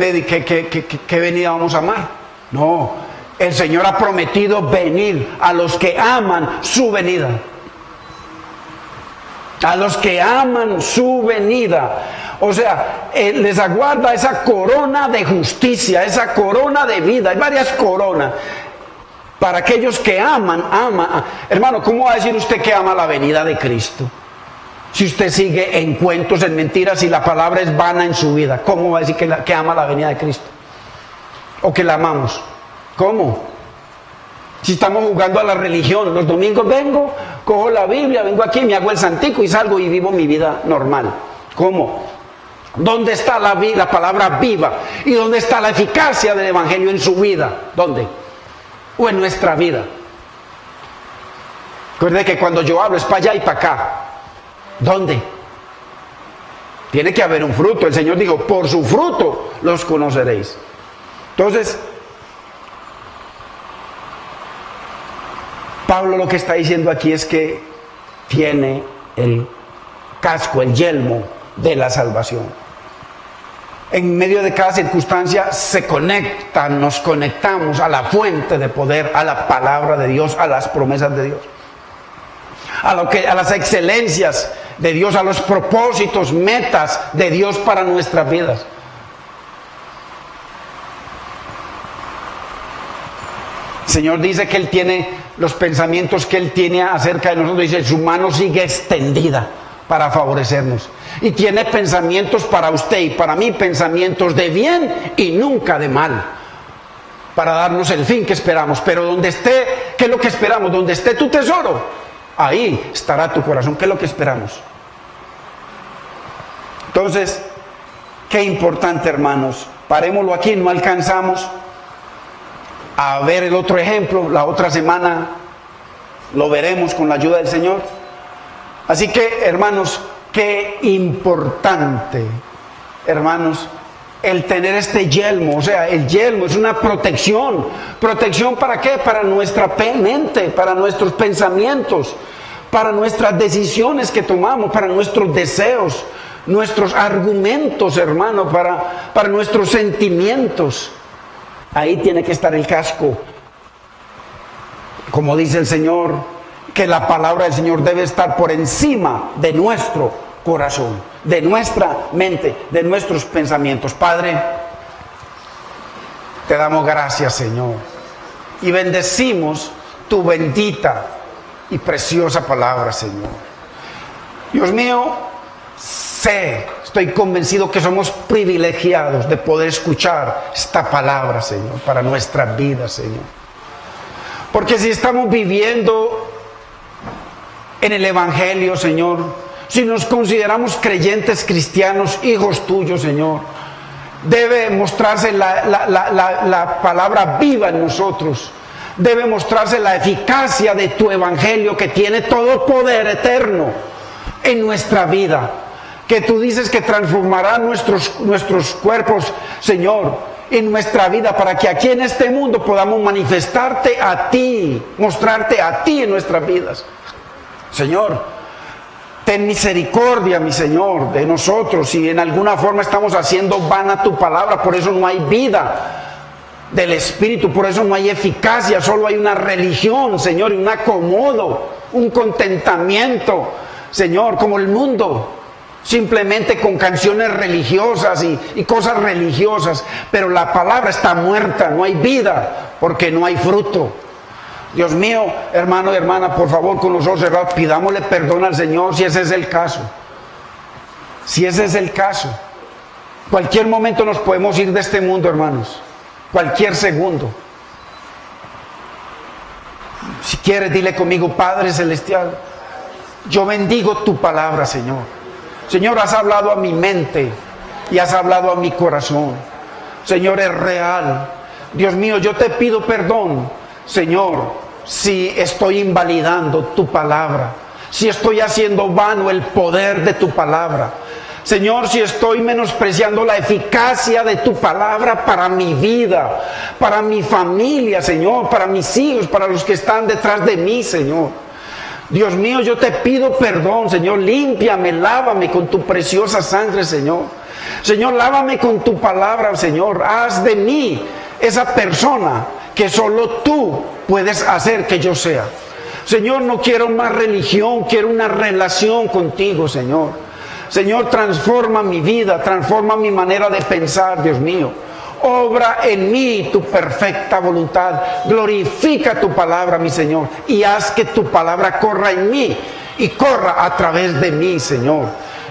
venida vamos a amar? No, el Señor ha prometido venir a los que aman su venida. A los que aman su venida. O sea, les aguarda esa corona de justicia, esa corona de vida. Hay varias coronas. Para aquellos que aman. Hermano, ¿cómo va a decir usted que ama la venida de Cristo? Si usted sigue en cuentos, en mentiras, y la palabra es vana en su vida, ¿cómo va a decir que ama la venida de Cristo? O que la amamos. ¿Cómo? Si estamos jugando a la religión, los domingos vengo, cojo la Biblia, vengo aquí, me hago el santico y salgo y vivo mi vida normal. ¿Cómo? ¿Dónde está la palabra viva? ¿Y dónde está la eficacia del Evangelio en su vida? ¿Dónde? O en nuestra vida. Recuerde que cuando yo hablo es para allá y para acá. ¿Dónde? Tiene que haber un fruto. El Señor dijo, por su fruto los conoceréis. Entonces, Pablo lo que está diciendo aquí es que tiene el casco, el yelmo de la salvación. En medio de cada circunstancia nos conectamos a la fuente de poder, a la palabra de Dios, a las promesas de Dios, a las excelencias de Dios, a los propósitos, metas de Dios para nuestras vidas. El Señor dice que Él tiene los pensamientos que Él tiene acerca de nosotros. Dice, su mano sigue extendida para favorecernos. Y tiene pensamientos para usted y para mí, pensamientos de bien y nunca de mal, para darnos el fin que esperamos. Pero donde esté, ¿qué es lo que esperamos? Donde esté tu tesoro, ahí estará tu corazón. ¿Qué es lo que esperamos? Entonces, qué importante, hermanos. Parémoslo aquí, no alcanzamos a ver el otro ejemplo. La otra semana lo veremos con la ayuda del Señor. Así que, hermanos, qué importante, hermanos, el tener este yelmo. O sea, el yelmo es una protección. ¿Protección para qué? Para nuestra mente, para nuestros pensamientos, para nuestras decisiones que tomamos, para nuestros deseos, nuestros argumentos, hermano, para nuestros sentimientos. Ahí tiene que estar el casco. Como dice el Señor, que la palabra del Señor debe estar por encima de nuestro corazón, de nuestra mente, de nuestros pensamientos. Padre, te damos gracias, Señor, y bendecimos tu bendita y preciosa palabra, Señor. Dios mío, estoy convencido que somos privilegiados de poder escuchar esta palabra, Señor, para nuestras vidas, Señor. Porque si estamos viviendo en el Evangelio, Señor, si nos consideramos creyentes cristianos, hijos tuyos, Señor, debe mostrarse la palabra viva en nosotros. Debe mostrarse la eficacia de tu Evangelio, que tiene todo poder eterno en nuestra vida. Que tú dices que transformará nuestros cuerpos, Señor, en nuestra vida, para que aquí en este mundo podamos manifestarte a ti, mostrarte a ti en nuestras vidas. Señor, ten misericordia, mi Señor, de nosotros, si en alguna forma estamos haciendo vana tu palabra. Por eso no hay vida del Espíritu, por eso no hay eficacia, solo hay una religión, Señor, y un acomodo, un contentamiento, Señor, como el mundo, simplemente con canciones religiosas y cosas religiosas. Pero la palabra está muerta, no hay vida, porque no hay fruto. Dios mío, hermano y hermana, por favor, con los ojos cerrados, pidámosle perdón al Señor si ese es el caso. Si ese es el caso. Cualquier momento nos podemos ir de este mundo, hermanos. Cualquier segundo. Si quieres, dile conmigo: Padre Celestial, yo bendigo tu palabra, Señor. Señor, has hablado a mi mente y has hablado a mi corazón. Señor, es real. Dios mío, yo te pido perdón, Señor, si estoy invalidando tu palabra, si estoy haciendo vano el poder de tu palabra. Señor, si estoy menospreciando la eficacia de tu palabra para mi vida, para mi familia, Señor, para mis hijos, para los que están detrás de mí, Señor. Dios mío, yo te pido perdón, Señor. Límpiame, lávame con tu preciosa sangre, Señor. Señor, lávame con tu palabra, Señor. Haz de mí esa persona que solo tú puedes hacer que yo sea. Señor, no quiero más religión, quiero una relación contigo, Señor. Señor, transforma mi vida, transforma mi manera de pensar, Dios mío. Obra en mí tu perfecta voluntad. Glorifica tu palabra, mi Señor, y haz que tu palabra corra en mí y corra a través de mí, Señor.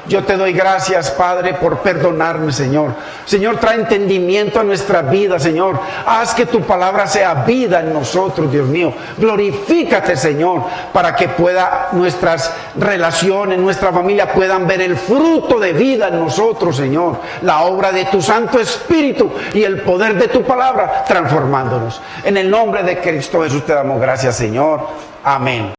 Yo te doy gracias, Padre, por perdonarme, Señor. Señor, trae entendimiento a nuestra vida, Señor. Haz que tu palabra sea vida en nosotros, Dios mío. Glorifícate, Señor, para que pueda nuestras relaciones, nuestra familia puedan ver el fruto de vida en nosotros, Señor. La obra de tu Santo Espíritu y el poder de tu palabra transformándonos. En el nombre de Cristo Jesús te damos gracias, Señor. Amén.